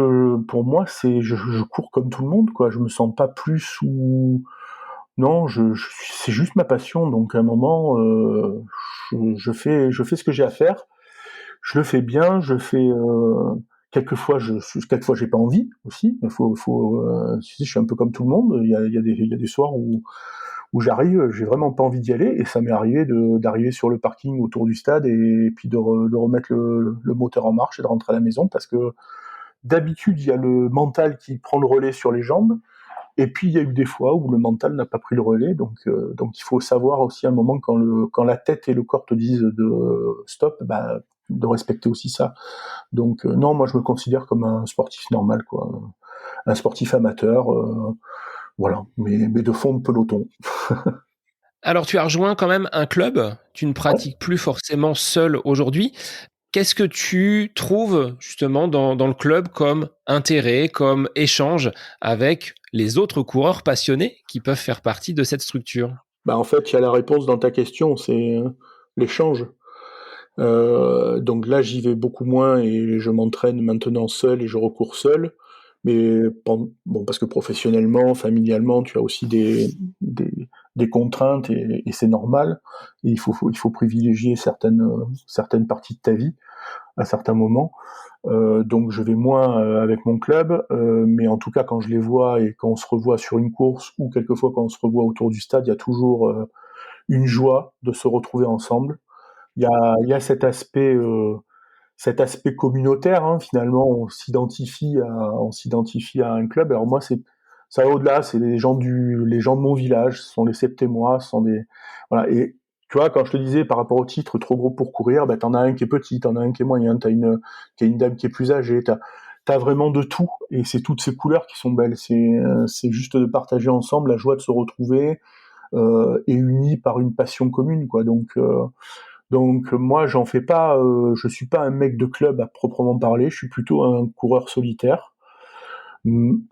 pour moi, je cours comme tout le monde, quoi. Je me sens pas plus ou non, c'est juste ma passion. Donc à un moment, je fais ce que j'ai à faire. Je le fais bien. Quelquefois, j'ai pas envie aussi. Je suis un peu comme tout le monde. Il y a des soirs où j'arrive, j'ai vraiment pas envie d'y aller, et ça m'est arrivé d'arriver sur le parking autour du stade et puis de remettre le moteur en marche et de rentrer à la maison, parce que d'habitude il y a le mental qui prend le relais sur les jambes, et puis il y a eu des fois où le mental n'a pas pris le relais, donc il faut savoir aussi à un moment quand la tête et le corps te disent de stop, bah, de respecter aussi ça. Donc non, moi je me considère comme un sportif normal, quoi, un sportif amateur, voilà, mais de fond de peloton. Alors tu as rejoint quand même un club, tu ne Ouais. pratiques plus forcément seul aujourd'hui. Qu'est-ce que tu trouves justement dans le club comme intérêt, comme échange avec les autres coureurs passionnés qui peuvent faire partie de cette structure? Bah en fait, il y a la réponse dans ta question, c'est l'échange. Donc là, j'y vais beaucoup moins et je m'entraîne maintenant seul et je recours seul. Mais bon, parce que professionnellement, familialement, tu as aussi des contraintes, et c'est normal. Et il faut privilégier certaines parties de ta vie à certains moments. Donc je vais moins avec mon club, mais en tout cas quand je les vois et quand on se revoit sur une course, ou quelquefois quand on se revoit autour du stade, il y a toujours une joie de se retrouver ensemble. Il y a cet aspect communautaire, hein, finalement, on s'identifie à un club. Alors moi, ça va au-delà, c'est les gens de mon village, ce sont les Septémois, ce sont voilà. Et tu vois, quand je te disais par rapport au titre trop gros pour courir, bah, t'en as un qui est petit, t'en as un qui est moyen, t'as une dame qui est plus âgée, t'as vraiment de tout, et c'est toutes ces couleurs qui sont belles. C'est juste de partager ensemble la joie de se retrouver, et unis par une passion commune, quoi. Donc moi, j'en fais pas. Je suis pas un mec de club à proprement parler. Je suis plutôt un coureur solitaire,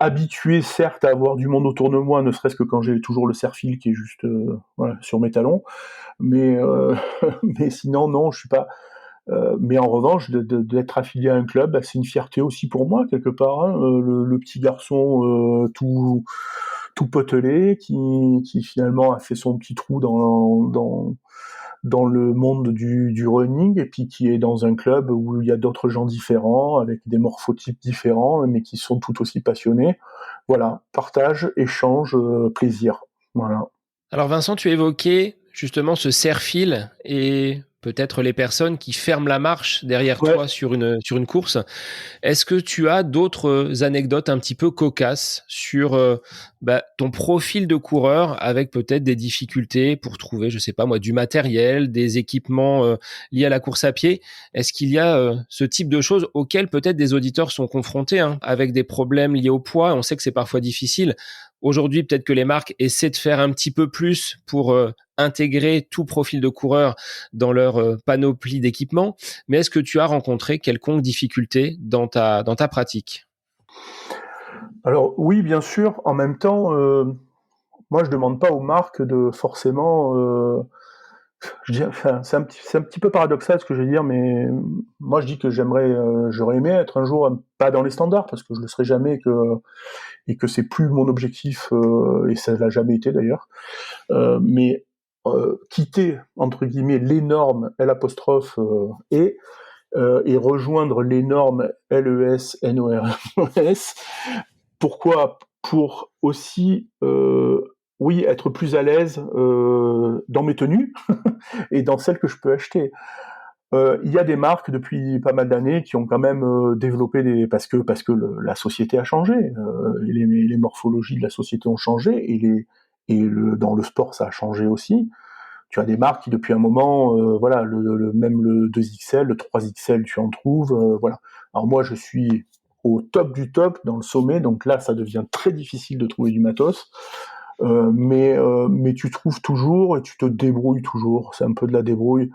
habitué certes à avoir du monde autour de moi, ne serait-ce que quand j'ai toujours le serre-fil qui est juste voilà, sur mes talons. Mais mais sinon non, je suis pas. Mais en revanche, d'être affilié à un club, bah, c'est une fierté aussi pour moi quelque part, hein. Le petit garçon tout potelé qui finalement a fait son petit trou dans le monde du running, et puis qui est dans un club où il y a d'autres gens différents, avec des morphotypes différents, mais qui sont tout aussi passionnés. Voilà, partage, échange, plaisir. Voilà. Alors Vincent, tu évoquais justement ce serre-fil et peut-être les personnes qui ferment la marche derrière Ouais. toi sur une course. Est-ce que tu as d'autres anecdotes un petit peu cocasses sur ton profil de coureur, avec peut-être des difficultés pour trouver, je sais pas moi, du matériel, des équipements liés à la course à pied? Est-ce qu'il y a ce type de choses auxquelles peut-être des auditeurs sont confrontés, hein, avec des problèmes liés au poids? On sait que c'est parfois difficile. Aujourd'hui, peut-être que les marques essaient de faire un petit peu plus pour intégrer tout profil de coureur dans leur panoplie d'équipements. Mais est-ce que tu as rencontré quelconque difficulté dans ta pratique? Alors oui, bien sûr. En même temps, moi je demande pas aux marques de forcément. Enfin, c'est un petit peu paradoxal ce que je vais dire, mais moi je dis que j'aurais aimé être un jour pas dans les standards, parce que je le serai jamais, et que c'est plus mon objectif, et ça l'a jamais été d'ailleurs. Mais quitter entre guillemets les normes L apostrophe et rejoindre les normes LES, NORMS. Pourquoi? Pour aussi, oui, être plus à l'aise dans mes tenues et dans celles que je peux acheter. Il y a des marques depuis pas mal d'années qui ont quand même développé parce que la société a changé, les morphologies de la société ont changé, dans le sport ça a changé aussi. Tu as des marques qui depuis un moment, voilà, même le 2XL, le 3XL, tu en trouves, voilà. Alors moi, je suis au top du top, dans le sommet, donc là, ça devient très difficile de trouver du matos. Mais tu trouves toujours et tu te débrouilles toujours. C'est un peu de la débrouille.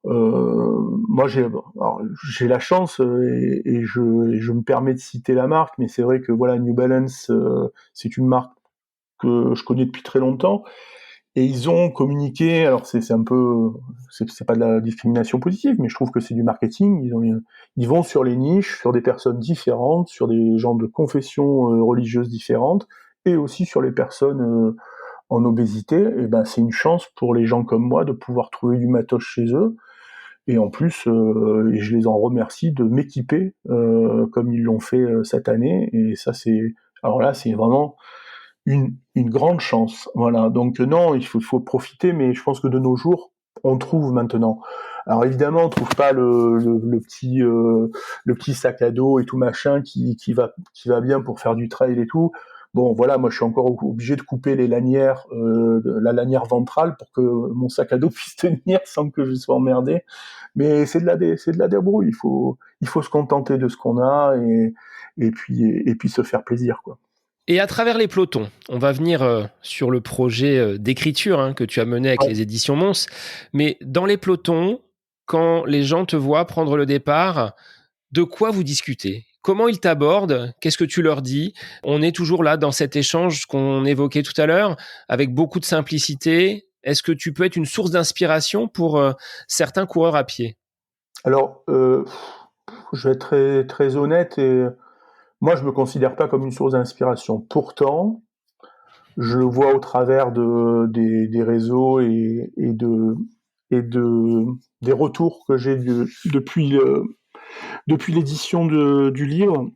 Moi, j'ai la chance, et je me permets de citer la marque, mais c'est vrai que voilà, New Balance, c'est une marque que je connais depuis très longtemps. Et ils ont communiqué, alors c'est un peu, c'est pas de la discrimination positive, mais je trouve que c'est du marketing. Ils vont sur les niches, sur des personnes différentes, sur des gens de confessions religieuses différentes, et aussi sur les personnes en obésité. Et ben c'est une chance pour les gens comme moi de pouvoir trouver du matos chez eux. Et en plus, et je les en remercie de m'équiper comme ils l'ont fait cette année. Et ça, alors là, c'est vraiment une grande chance. Voilà. Donc non, il faut profiter, mais je pense que de nos jours, on trouve maintenant. Alors évidemment, on trouve pas le petit sac à dos et tout machin qui va bien pour faire du trail et tout. Bon, voilà, moi je suis encore obligé de couper les lanières, la lanière ventrale pour que mon sac à dos puisse tenir sans que je sois emmerdé. Mais c'est de la débrouille. Il faut se contenter de ce qu'on a et puis se faire plaisir, quoi. Et à travers les pelotons, on va venir sur le projet d'écriture que tu as mené avec Ouais. les éditions Mons. Mais dans les pelotons, quand les gens te voient prendre le départ, de quoi vous discutez? Comment ils t'abordent? Qu'est-ce que tu leur dis? On est toujours là dans cet échange qu'on évoquait tout à l'heure, avec beaucoup de simplicité. Est-ce que tu peux être une source d'inspiration pour certains coureurs à pied? Alors, je vais être très, très honnête et moi, je me considère pas comme une source d'inspiration. Pourtant, je le vois au travers des réseaux et de, des retours que j'ai depuis l'édition du livre.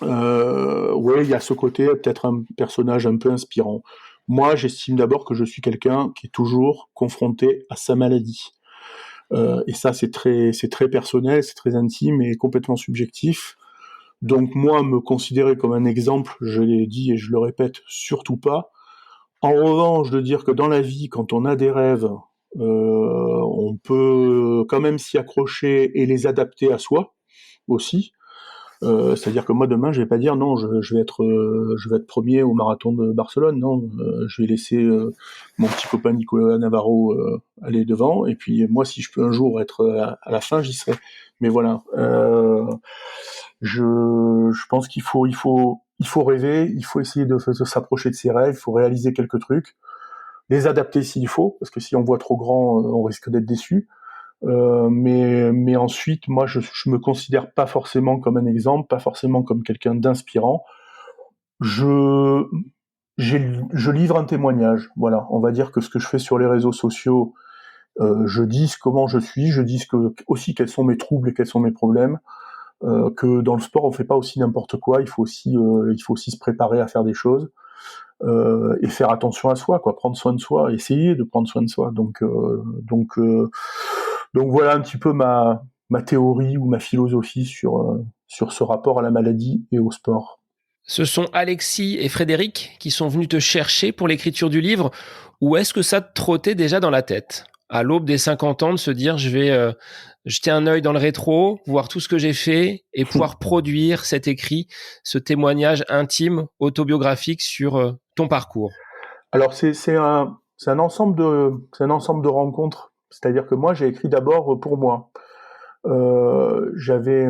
Ouais, il y a ce côté, peut-être un personnage un peu inspirant. Moi, j'estime d'abord que je suis quelqu'un qui est toujours confronté à sa maladie. Et ça, c'est très personnel, c'est très intime et complètement subjectif. Donc moi, me considérer comme un exemple, je l'ai dit et je le répète, surtout pas. En revanche, de dire que dans la vie, quand on a des rêves, on peut quand même s'y accrocher et les adapter à soi aussi. C'est-à-dire que moi demain, je vais pas dire non, je vais être premier au marathon de Barcelone. Non, je vais laisser mon petit copain Nicolas Navarro aller devant. Et puis moi, si je peux un jour être à la fin, j'y serai. Mais voilà, je pense il faut rêver, il faut essayer de s'approcher de ses rêves, il faut réaliser quelques trucs, les adapter s'il faut, parce que si on voit trop grand, on risque d'être déçu. Mais ensuite, moi, je me considère pas forcément comme un exemple, pas forcément comme quelqu'un d'inspirant. Je, je livre un témoignage. Voilà, on va dire que ce que je fais sur les réseaux sociaux, je dis comment je suis, je dis aussi quels sont mes troubles et quels sont mes problèmes. Que dans le sport, on fait pas aussi n'importe quoi. Il faut aussi se préparer à faire des choses et faire attention à soi, quoi, prendre soin de soi, essayer de prendre soin de soi. Donc voilà un petit peu ma théorie ou ma philosophie sur ce rapport à la maladie et au sport. Ce sont Alexis et Frédéric qui sont venus te chercher pour l'écriture du livre, ou est-ce que ça te trottait déjà dans la tête, à l'aube des 50 ans, de se dire je vais jeter un œil dans le rétro, voir tout ce que j'ai fait et pouvoir produire cet écrit, ce témoignage intime, autobiographique sur ton parcours? Alors c'est un ensemble de rencontres. C'est-à-dire que moi j'ai écrit d'abord pour moi. Euh, j'avais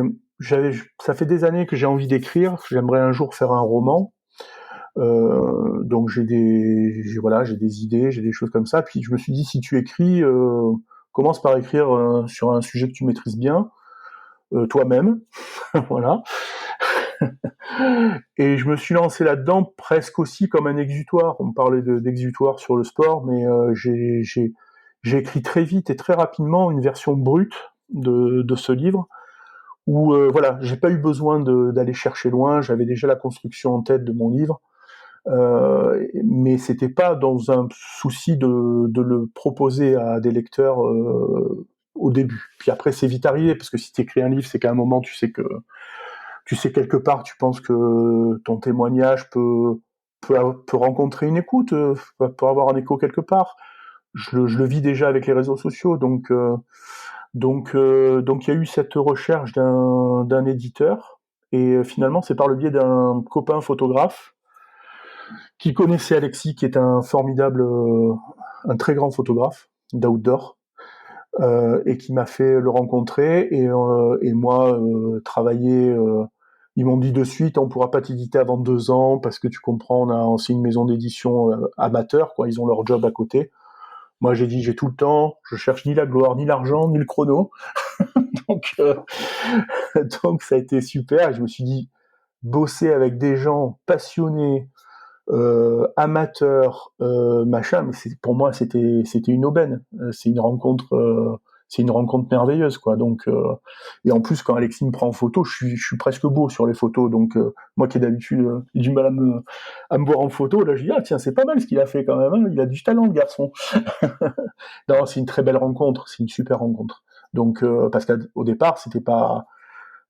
ça fait des années que j'ai envie d'écrire. J'aimerais un jour faire un roman. Donc voilà, j'ai des idées, j'ai des choses comme ça. Puis je me suis dit, si tu écris, commence par écrire sur un sujet que tu maîtrises bien, toi-même, voilà. Et je me suis lancé là-dedans presque aussi comme un exutoire. On parlait d'exutoire sur le sport, mais j'ai écrit très vite et très rapidement une version brute de ce livre où voilà, j'ai pas eu besoin d'aller chercher loin. J'avais déjà la construction en tête de mon livre. Mais c'était pas dans un souci de le proposer à des lecteurs au début. Puis après, c'est vite arrivé, parce que si tu écris un livre, c'est qu'à un moment, tu sais quelque part, tu penses que ton témoignage peut rencontrer une écoute, peut avoir un écho quelque part. Je le vis déjà avec les réseaux sociaux, donc il y a eu cette recherche d'un éditeur, et finalement, c'est par le biais d'un copain photographe qui connaissait Alexis, qui est un très grand photographe d'outdoor, et qui m'a fait le rencontrer et moi travailler. Ils m'ont dit de suite, on pourra pas t'éditer avant 2 ans parce que tu comprends, c'est une maison d'édition amateur, quoi. Ils ont leur job à côté. Moi, j'ai dit, j'ai tout le temps, je cherche ni la gloire, ni l'argent, ni le chrono. donc, euh, donc ça a été super. Et je me suis dit, bosser avec des gens passionnés, amateur, machin, mais pour moi c'était une aubaine. C'est une rencontre, une rencontre merveilleuse, quoi. Donc, et en plus, quand Alexis me prend en photo, je suis presque beau sur les photos. Donc, moi qui ai d'habitude du mal à me voir en photo, là, je dis, ah, tiens, c'est pas mal ce qu'il a fait quand même, hein. Il a du talent, le garçon. Non, c'est une très belle rencontre, c'est une super rencontre. Donc, parce qu'au départ, c'était pas,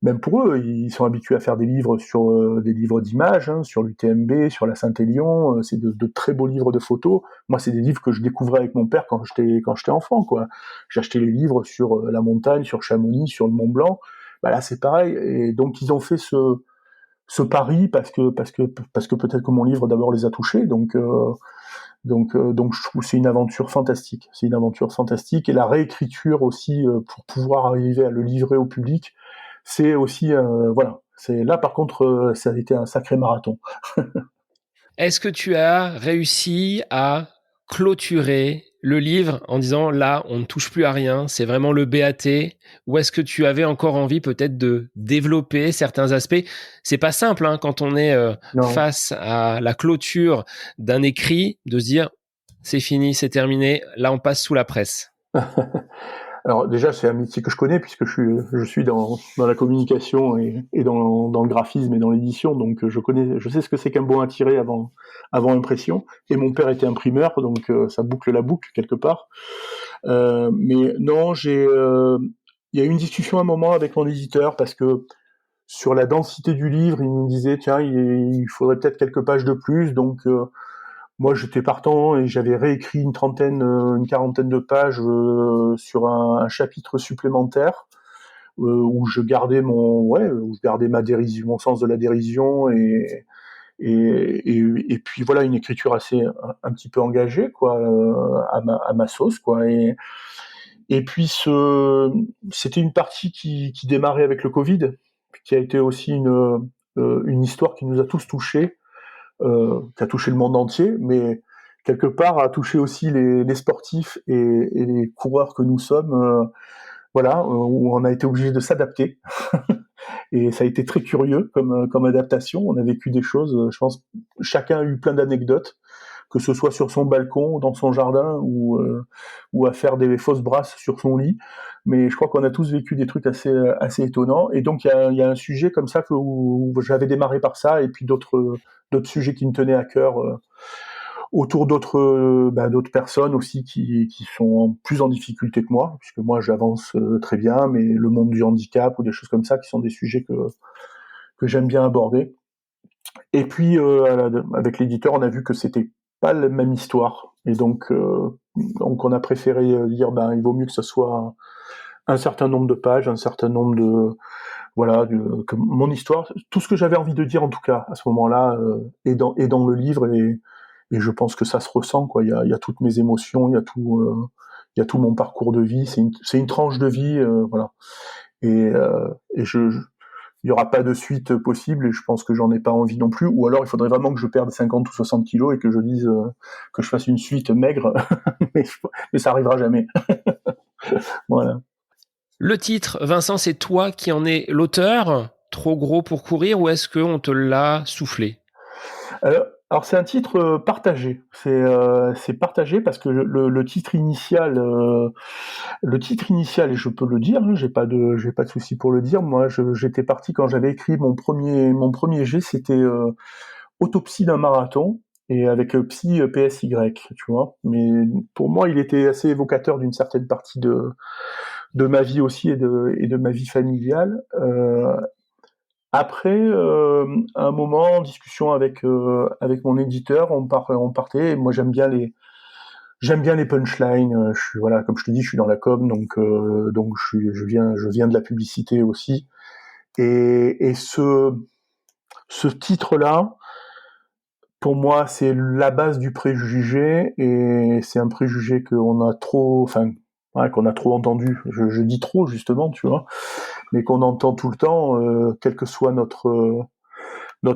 même pour eux, ils sont habitués à faire des livres sur des livres d'images, hein, sur l'UTMB, sur la Saint-Élion. C'est de très beaux livres de photos. Moi, c'est des livres que je découvrais avec mon père quand j'étais enfant, quoi. J'achetais les livres sur la montagne, sur Chamonix, sur le Mont Blanc. Bah là, c'est pareil. Et donc, ils ont fait ce pari parce que peut-être que mon livre d'abord les a touchés. Donc, je trouve que c'est une aventure fantastique. C'est une aventure fantastique. Et la réécriture aussi, pour pouvoir arriver à le livrer au public, c'est aussi, voilà. C'est là, par contre, ça a été un sacré marathon. Est-ce que tu as réussi à clôturer le livre en disant là, on ne touche plus à rien, c'est vraiment le BAT, ou est-ce que tu avais encore envie peut-être de développer certains aspects? C'est pas simple hein, quand on est Non. face à la clôture d'un écrit de se dire c'est fini, c'est terminé, là on passe sous la presse. Alors déjà, c'est un métier que je connais puisque je suis dans la communication et dans le graphisme et dans l'édition, donc je sais ce que c'est qu'un bon à tirer avant impression. Et mon père était imprimeur, donc ça boucle la boucle quelque part. Mais non, il y a eu une discussion à un moment avec mon éditeur parce que sur la densité du livre, il me disait tiens, il faudrait peut-être quelques pages de plus, donc moi, j'étais partant et j'avais réécrit une quarantaine de pages sur un chapitre supplémentaire où où je gardais ma dérision, mon sens de la dérision et puis voilà une écriture assez un petit peu engagée quoi, à ma sauce quoi. Et puis c'était une partie qui démarrait avec le Covid, qui a été aussi une histoire qui nous a tous touchés, qui a touché le monde entier, mais quelque part a touché aussi les sportifs et les coureurs que nous sommes, voilà, où on a été obligé de s'adapter. Et ça a été très curieux comme adaptation. On a vécu des choses, je pense, chacun a eu plein d'anecdotes, que ce soit sur son balcon, dans son jardin, ou à faire des fausses brasses sur son lit. Mais je crois qu'on a tous vécu des trucs assez étonnants. Et donc il y a un sujet comme ça où j'avais démarré par ça, et puis d'autres sujets qui me tenaient à cœur. Autour d'autres personnes aussi qui sont plus en difficulté que moi, puisque moi j'avance très bien, mais le monde du handicap ou des choses comme ça qui sont des sujets que j'aime bien aborder. Et puis avec l'éditeur, on a vu que c'était pas la même histoire, et donc on a préféré dire ben il vaut mieux que ce soit un certain nombre de pages, un certain nombre de voilà que mon histoire, tout ce que j'avais envie de dire en tout cas à ce moment-là est dans le livre, et je pense que ça se ressent quoi. Il y a toutes mes émotions, il y a tout mon parcours de vie. C'est une tranche de vie, voilà. Et il y aura pas de suite possible, et je pense que j'en ai pas envie non plus. Ou alors il faudrait vraiment que je perde 50 ou 60 kilos et que je dise que je fasse une suite maigre, mais ça arrivera jamais. Voilà. Le titre, Vincent, c'est toi qui en es l'auteur, trop gros pour courir, ou est-ce qu'on te l'a soufflé? Alors c'est un titre partagé. C'est partagé parce que le titre initial, et je peux le dire, hein, j'ai pas de souci pour le dire. Moi, j'étais parti quand j'avais écrit mon premier jet, c'était Autopsie d'un marathon, et avec Psy PSY, tu vois. Mais pour moi, il était assez évocateur d'une certaine partie de ma vie aussi et de ma vie familiale. Après, à un moment, en discussion avec mon éditeur, on partait. Et moi, j'aime bien les punchlines. Voilà, comme je te dis, je suis dans la com, donc je viens de la publicité aussi. Et ce titre-là, pour moi, c'est la base du préjugé, et c'est un préjugé qu'on a trop entendu. Je dis trop justement, tu vois, mais qu'on entend tout le temps, quelle que soit notre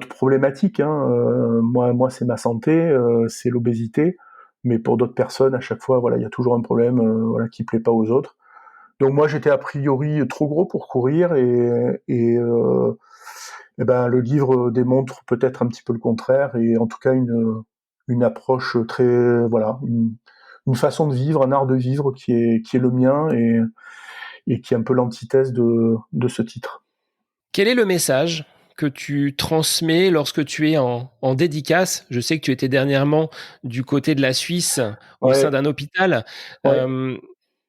problématique. Hein. Moi, c'est ma santé, c'est l'obésité, mais pour d'autres personnes, à chaque fois, voilà, il y a toujours un problème, voilà, qui plaît pas aux autres. Donc moi, j'étais a priori trop gros pour courir, et ben le livre démontre peut-être un petit peu le contraire, et en tout cas une approche très voilà une façon de vivre, un art de vivre qui est le mien et qui est un peu l'antithèse de ce titre. Quel est le message que tu transmets lorsque tu es en dédicace? Je sais que tu étais dernièrement du côté de la Suisse, au sein Ouais, d'un hôpital. ouais.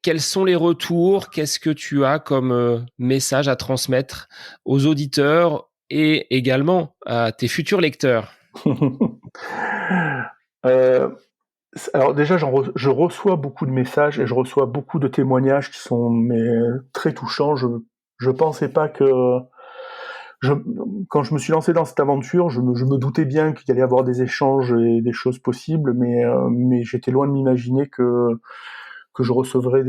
Quels sont les retours? Qu'est-ce que tu as comme message à transmettre aux auditeurs et également à tes futurs lecteurs? euh, alors déjà, je reçois beaucoup de messages et je reçois beaucoup de témoignages qui sont très touchants. Je pensais pas que je, quand je me suis lancé dans cette aventure, je me doutais bien qu'il allait y avoir des échanges et des choses possibles, mais j'étais loin de m'imaginer que je recevrais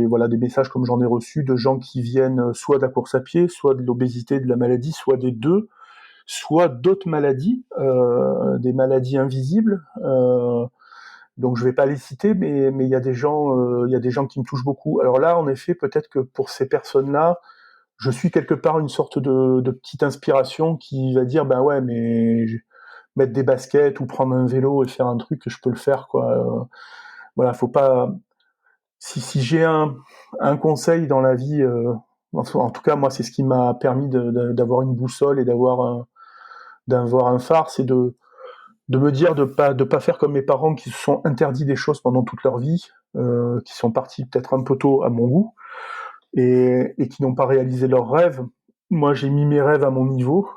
voilà, des messages comme j'en ai reçu de gens qui viennent soit de la course à pied, soit de l'obésité, de la maladie, soit des deux, soit d'autres maladies, des maladies invisibles. Donc je vais pas les citer, mais il y a des gens qui me touchent beaucoup. Alors là, en effet, peut-être que pour ces personnes-là, je suis quelque part une sorte de petite inspiration qui va dire, ben ouais, mais mettre des baskets ou prendre un vélo et faire un truc, je peux le faire, quoi. Voilà, faut pas. Si j'ai un conseil dans la vie, en tout cas moi, c'est ce qui m'a permis d'avoir une boussole et d'avoir un phare, c'est de me dire de pas faire comme mes parents qui se sont interdits des choses pendant toute leur vie, qui sont partis peut-être un peu tôt à mon goût et qui n'ont pas réalisé leurs rêves. Moi, j'ai mis mes rêves à mon niveau.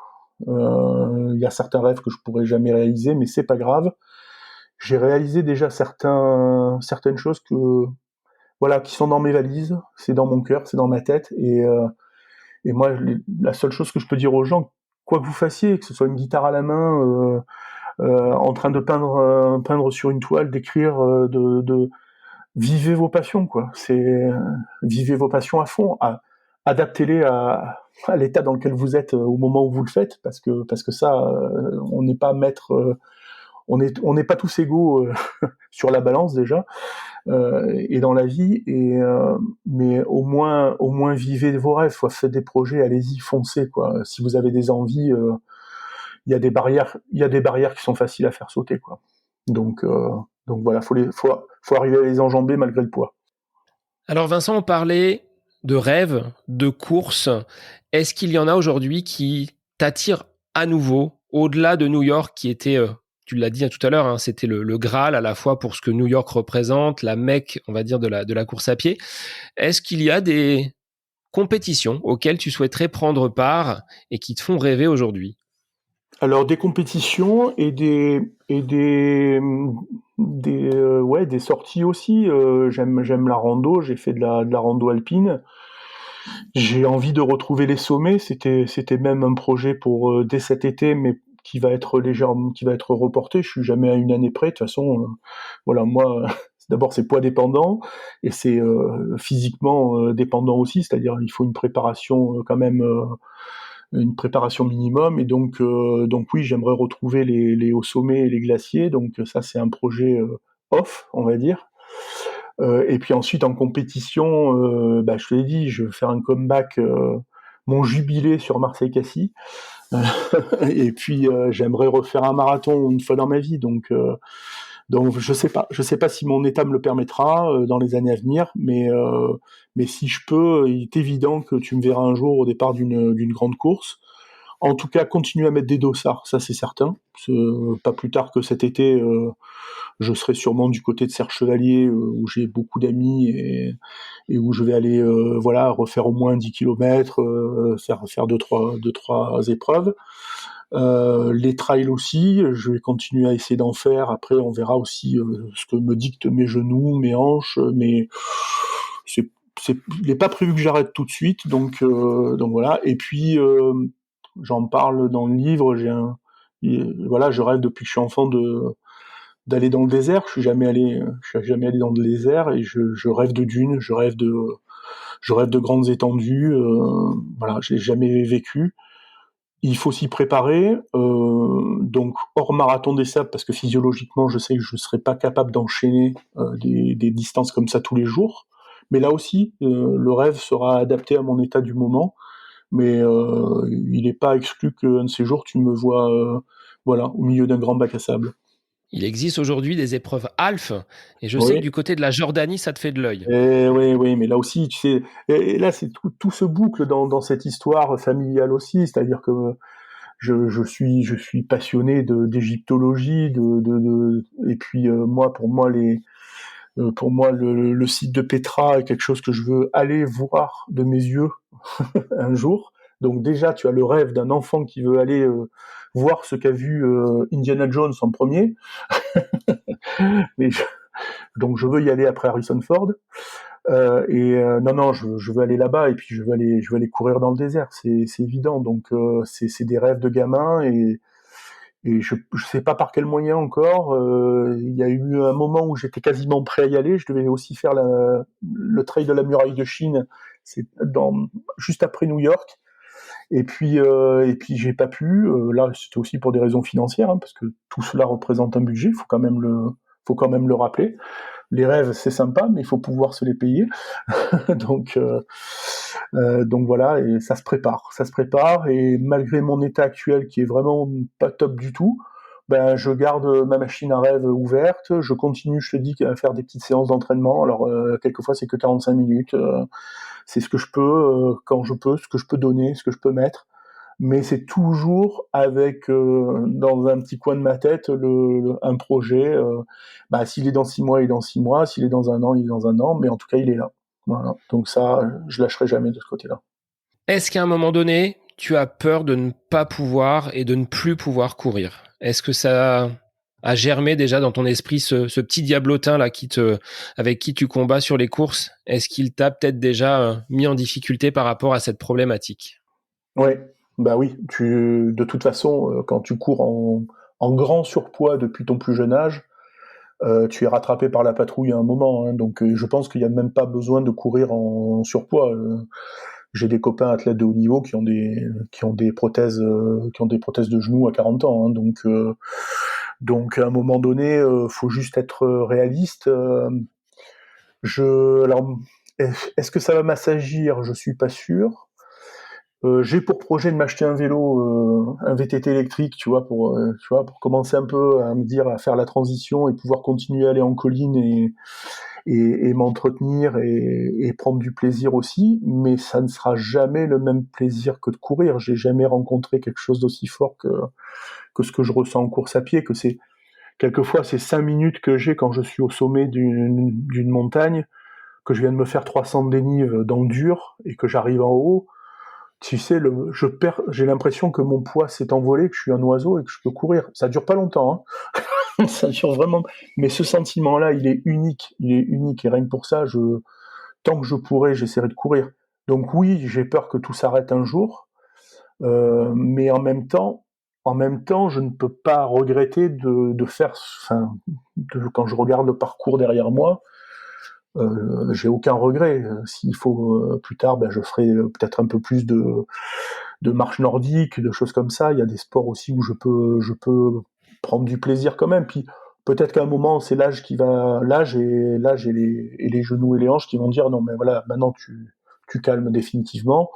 Il y a certains rêves que je pourrais jamais réaliser, mais c'est pas grave. J'ai réalisé déjà certaines choses voilà, qui sont dans mes valises, c'est dans mon cœur, c'est dans ma tête, et moi, la seule chose que je peux dire aux gens, quoi que vous fassiez, que ce soit une guitare à la main, en train de peindre sur une toile, d'écrire, vivez vos passions, quoi. Vivez vos passions à fond, adaptez-les à l'état dans lequel vous êtes au moment où vous le faites, parce que ça, on n'est pas maître, on n'est pas tous égaux sur la balance déjà, et dans la vie, mais au moins vivez vos rêves, faites des projets, allez-y, foncez, quoi. Si vous avez des envies, il y a des barrières qui sont faciles à faire sauter, quoi. Donc, euh, donc voilà, faut arriver à les enjamber malgré le poids. Alors Vincent, on parlait de rêves, de courses. Est-ce qu'il y en a aujourd'hui qui t'attirent à nouveau, au-delà de New York, qui était, tu l'as dit tout à l'heure, hein, c'était le Graal à la fois pour ce que New York représente, la Mecque, on va dire, de la course à pied. Est-ce qu'il y a des compétitions auxquelles tu souhaiterais prendre part et qui te font rêver aujourd'hui? Alors des compétitions ouais, des sorties aussi. J'aime la rando. J'ai fait de la rando alpine. J'ai envie de retrouver les sommets. C'était même un projet pour dès cet été, mais qui va être reporté. Je suis jamais à une année près. De toute façon, voilà, moi, d'abord c'est poids dépendant et c'est physiquement dépendant aussi. C'est-à-dire il faut une préparation quand même. Une préparation minimum et donc oui, j'aimerais retrouver les hauts sommets et les glaciers, donc ça c'est un projet off, on va dire. Et puis ensuite en compétition, bah, je te l'ai dit, je veux faire un comeback, mon jubilé sur Marseille-Cassis. Et puis j'aimerais refaire un marathon une fois dans ma vie, donc je sais pas si mon état me le permettra dans les années à venir, mais si je peux, il est évident que tu me verras un jour au départ d'une grande course. En tout cas, continuer à mettre des dossards, ça c'est certain. Pas plus tard que cet été, je serai sûrement du côté de Serre Chevalier, où j'ai beaucoup d'amis et où je vais aller voilà, refaire au moins 10 km, faire deux, trois épreuves. Les trails aussi, je vais continuer à essayer d'en faire. Après, on verra aussi ce que me dictent mes genoux, mes hanches, mais c'est, il n'est pas prévu que j'arrête tout de suite, donc voilà. Et puis, j'en parle dans le livre. Voilà, je rêve depuis que je suis enfant d'aller dans le désert. Je suis jamais allé dans le désert et je rêve de dunes, je rêve de grandes étendues. Voilà, j'ai jamais vécu. Il faut s'y préparer, donc hors marathon des sables, parce que physiologiquement, je sais que je ne serais pas capable d'enchaîner des distances comme ça tous les jours. Mais là aussi, le rêve sera adapté à mon état du moment. Mais il n'est pas exclu qu'un de ces jours, tu me vois voilà, au milieu d'un grand bac à sable. Il existe aujourd'hui des épreuves half, et je sais que Oui. du côté de la Jordanie, ça te fait de l'œil. Et oui, oui, mais là aussi, tu sais, et là, c'est tout se boucle dans cette histoire familiale aussi, c'est-à-dire que je suis passionné d'égyptologie, et puis moi, pour moi, le site de Petra est quelque chose que je veux aller voir de mes yeux un jour. Donc déjà, tu as le rêve d'un enfant qui veut aller voir ce qu'a vu Indiana Jones en premier. Mais donc je veux y aller après Harrison Ford. Non, non, je veux aller là-bas et puis je veux aller courir dans le désert. C'est évident. Donc c'est des rêves de gamin et je sais pas par quel moyen encore. Il y a eu un moment où j'étais quasiment prêt à y aller. Je devais aussi faire le trail de la muraille de Chine. C'est juste après New York. Et puis j'ai pas pu. Là, c'était aussi pour des raisons financières, hein, parce que tout cela représente un budget. Faut quand même le rappeler. Les rêves, c'est sympa, mais il faut pouvoir se les payer. donc, donc voilà, et ça se prépare. Et malgré mon état actuel qui est vraiment pas top du tout, ben je garde ma machine à rêve ouverte. Je continue, je te dis, à faire des petites séances d'entraînement. Alors quelquefois c'est que 45 minutes. C'est ce que je peux quand je peux, ce que je peux donner, ce que je peux mettre. Mais c'est toujours avec dans un petit coin de ma tête un projet. S'il est dans 6 mois, il est dans 6 mois. S'il est dans un an, il est dans un an. Mais en tout cas, il est là. Voilà. Donc ça, je lâcherai jamais de ce côté-là. Est-ce qu'à un moment donné, tu as peur de ne pas pouvoir et de ne plus pouvoir courir? Est-ce que ça a germé déjà dans ton esprit ce petit diablotin là avec qui tu combats sur les courses? Est-ce qu'il t'a peut-être déjà mis en difficulté par rapport à cette problématique? Ouais, bah oui. De toute façon, quand tu cours en grand surpoids depuis ton plus jeune âge, tu es rattrapé par la patrouille à un moment, hein. Donc je pense qu'il n'y a même pas besoin de courir en surpoids. J'ai des copains athlètes de haut niveau qui ont des prothèses de genoux à 40 ans, hein. Donc à un moment donné, faut juste être réaliste. Alors, est-ce que ça va m'assagir? Je suis pas sûr. J'ai pour projet de m'acheter un vélo, un VTT électrique, tu vois, pour commencer un peu à me dire, à faire la transition et pouvoir continuer à aller en colline et m'entretenir et prendre du plaisir aussi. Mais ça ne sera jamais le même plaisir que de courir. J'ai jamais rencontré quelque chose d'aussi fort que ce que je ressens en course à pied. Quelquefois, c'est 5 minutes que j'ai quand je suis au sommet d'une montagne, que je viens de me faire 300 de dénive dans le dur et que j'arrive en haut. Tu sais, j'ai l'impression que mon poids s'est envolé, que je suis un oiseau et que je peux courir. Ça dure pas longtemps, hein. Ça dure vraiment. Mais ce sentiment-là, il est unique. Il est unique. Et rien que pour ça, tant que je pourrai, j'essaierai de courir. Donc oui, j'ai peur que tout s'arrête un jour. Mais en même temps, je ne peux pas regretter de faire, enfin, quand je regarde le parcours derrière moi, j'ai aucun regret. S'il faut plus tard, ben, je ferai peut-être un peu plus de marche nordique, de choses comme ça. Il y a des sports aussi où je peux prendre du plaisir quand même. Puis peut-être qu'à un moment, c'est l'âge et les genoux et les hanches qui vont dire non, mais voilà, maintenant tu calmes définitivement.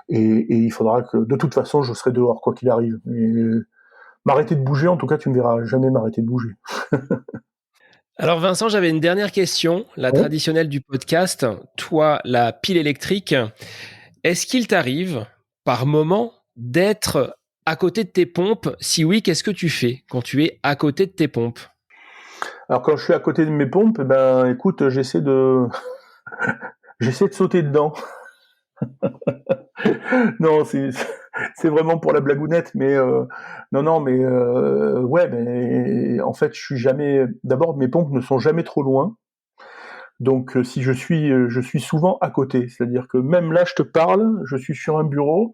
Et il faudra que, de toute façon, je serai dehors quoi qu'il arrive. Et m'arrêter de bouger, en tout cas, tu me verras jamais m'arrêter de bouger. Alors Vincent, j'avais une dernière question, la Ouais. traditionnelle du podcast. Toi, la pile électrique, est-ce qu'il t'arrive par moment d'être à côté de tes pompes? Si oui, qu'est-ce que tu fais quand tu es à côté de tes pompes? Alors quand je suis à côté de mes pompes, ben écoute, j'essaie de sauter dedans. Non, c'est vraiment pour la blagounette, mais non, non, mais ouais, mais en fait, je suis jamais. D'abord, mes pompes ne sont jamais trop loin, donc si je suis souvent à côté. C'est-à-dire que même là, je te parle, je suis sur un bureau,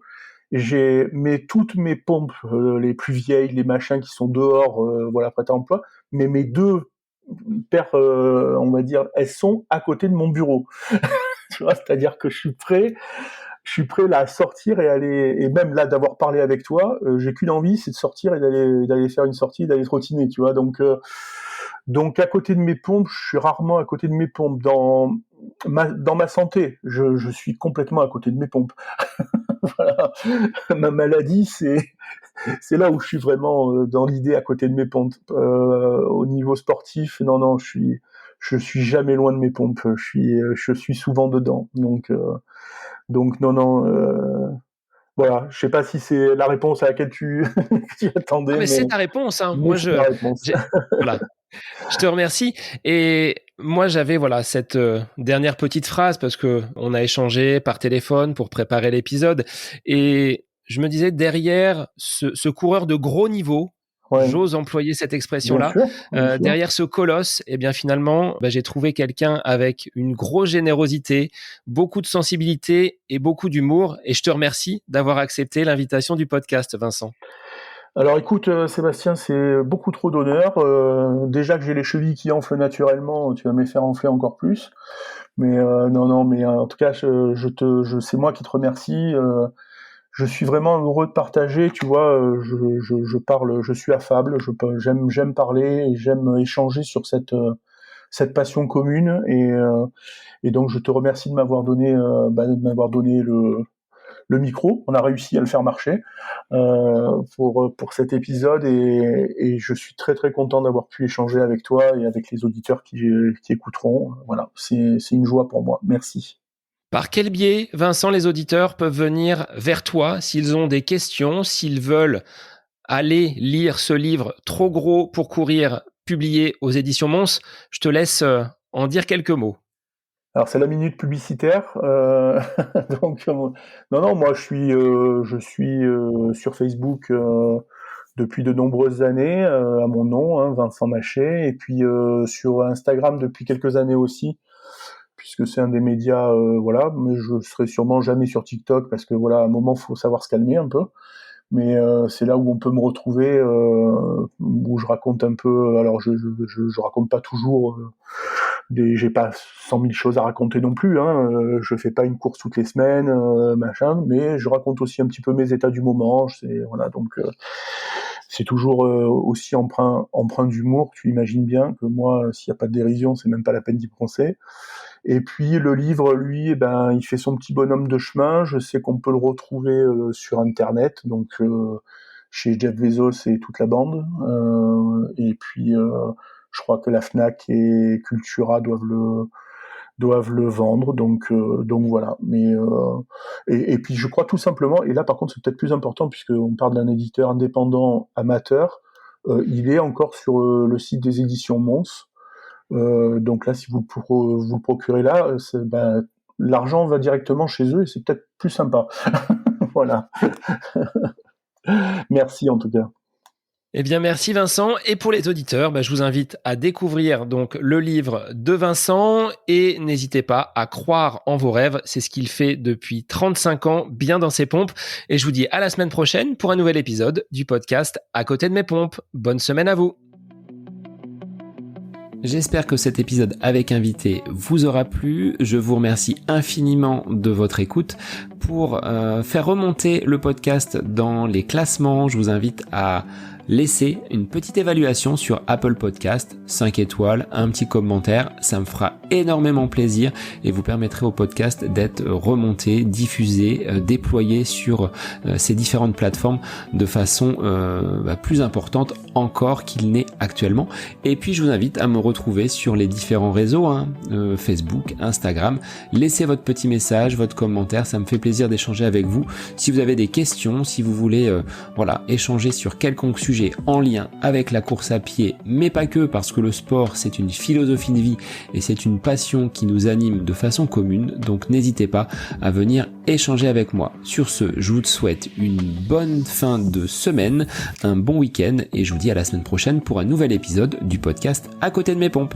toutes mes pompes, les plus vieilles, les machins qui sont dehors, voilà, prêtes à emploi, mais mes deux paires, on va dire, elles sont à côté de mon bureau. Tu vois, c'est-à-dire que je suis prêt là à sortir et aller, et même là d'avoir parlé avec toi, j'ai qu'une envie, c'est de sortir et d'aller faire une sortie, d'aller trottiner, tu vois. Donc à côté de mes pompes, je suis rarement à côté de mes pompes. Dans ma santé, je suis complètement à côté de mes pompes. Voilà. Ma maladie, c'est là où je suis vraiment dans l'idée à côté de mes pompes. Au niveau sportif, non, je suis jamais loin de mes pompes. Je suis souvent dedans. Donc non. Voilà, je sais pas si c'est la réponse à laquelle tu Ah attendais, mais c'est ta réponse, hein. mais c'est la réponse. Voilà. Je te remercie. Et moi, j'avais cette dernière petite phrase parce que on a échangé par téléphone pour préparer l'épisode. Et je me disais, derrière ce coureur de gros niveau, Ouais, j'ose employer cette bien expression-là, sûr, bien sûr. derrière ce colosse, eh bien finalement, j'ai trouvé quelqu'un avec une grosse générosité, beaucoup de sensibilité et beaucoup d'humour. Et je te remercie d'avoir accepté l'invitation du podcast, Vincent. Alors écoute, Sébastien, c'est beaucoup trop d'honneur. Déjà que j'ai les chevilles qui enflent naturellement, tu vas me les faire enfler encore plus. Mais non, mais en tout cas, c'est moi qui te remercie. Je suis vraiment heureux de partager. Tu vois, je parle, je suis affable. J'aime parler et j'aime échanger sur cette passion commune. Et donc, je te remercie de m'avoir donné, le micro. On a réussi à le faire marcher pour cet épisode et je suis très très content d'avoir pu échanger avec toi et avec les auditeurs qui écouteront. Voilà, c'est une joie pour moi. Merci. Par quel biais, Vincent, les auditeurs peuvent venir vers toi s'ils ont des questions, s'ils veulent aller lire ce livre trop gros pour courir, publié aux éditions Mons? Je te laisse en dire quelques mots. Alors c'est la minute publicitaire. Donc non, moi je suis sur Facebook depuis de nombreuses années à mon nom, hein, Vincent Maché, et puis sur Instagram depuis quelques années aussi, puisque c'est un des médias, voilà. Mais je serai sûrement jamais sur TikTok parce que voilà, à un moment faut savoir se calmer un peu. Mais c'est là où on peut me retrouver, où je raconte un peu. Alors je raconte pas toujours. J'ai pas 100 000 choses à raconter non plus, hein. Je fais pas une course toutes les semaines, machin, mais je raconte aussi un petit peu mes états du moment. Voilà, donc c'est toujours aussi empreint d'humour. Tu imagines bien que moi, s'il y a pas de dérision, c'est même pas la peine d'y penser. Et puis le livre, lui, il fait son petit bonhomme de chemin. Je sais qu'on peut le retrouver sur Internet, donc chez Jeff Bezos et toute la bande. Et puis je crois que la Fnac et Cultura doivent le vendre, donc voilà. Mais et puis je crois tout simplement, et là par contre c'est peut-être plus important puisqu'on parle d'un éditeur indépendant amateur, il est encore sur le site des éditions Mons. Donc là, si vous le procurez là, l'argent va directement chez eux et c'est peut-être plus sympa. Voilà. Merci en tout cas. Eh bien, merci Vincent. Et pour les auditeurs, je vous invite à découvrir donc le livre de Vincent et n'hésitez pas à croire en vos rêves. C'est ce qu'il fait depuis 35 ans, bien dans ses pompes. Et je vous dis à la semaine prochaine pour un nouvel épisode du podcast À côté de mes pompes. Bonne semaine à vous. J'espère que cet épisode avec invité vous aura plu. Je vous remercie infiniment de votre écoute. Pour faire remonter le podcast dans les classements, je vous invite à laisser une petite évaluation sur Apple Podcast, 5 étoiles, un petit commentaire, ça me fera énormément plaisir et vous permettrez au podcast d'être remonté, diffusé, déployé sur ces différentes plateformes de façon plus importante encore qu'il n'est actuellement. Et puis je vous invite à me retrouver sur les différents réseaux, Facebook, Instagram. Laissez votre petit message, votre commentaire, ça me fait plaisir d'échanger avec vous. Si vous avez des questions, si vous voulez échanger sur quelconque sujet en lien avec la course à pied, mais pas que, parce que le sport c'est une philosophie de vie et c'est une passion qui nous anime de façon commune, donc n'hésitez pas à venir échanger avec moi. Sur ce, je vous souhaite une bonne fin de semaine, un bon week-end et je vous dis à la semaine prochaine pour un nouvel épisode du podcast À côté de mes pompes.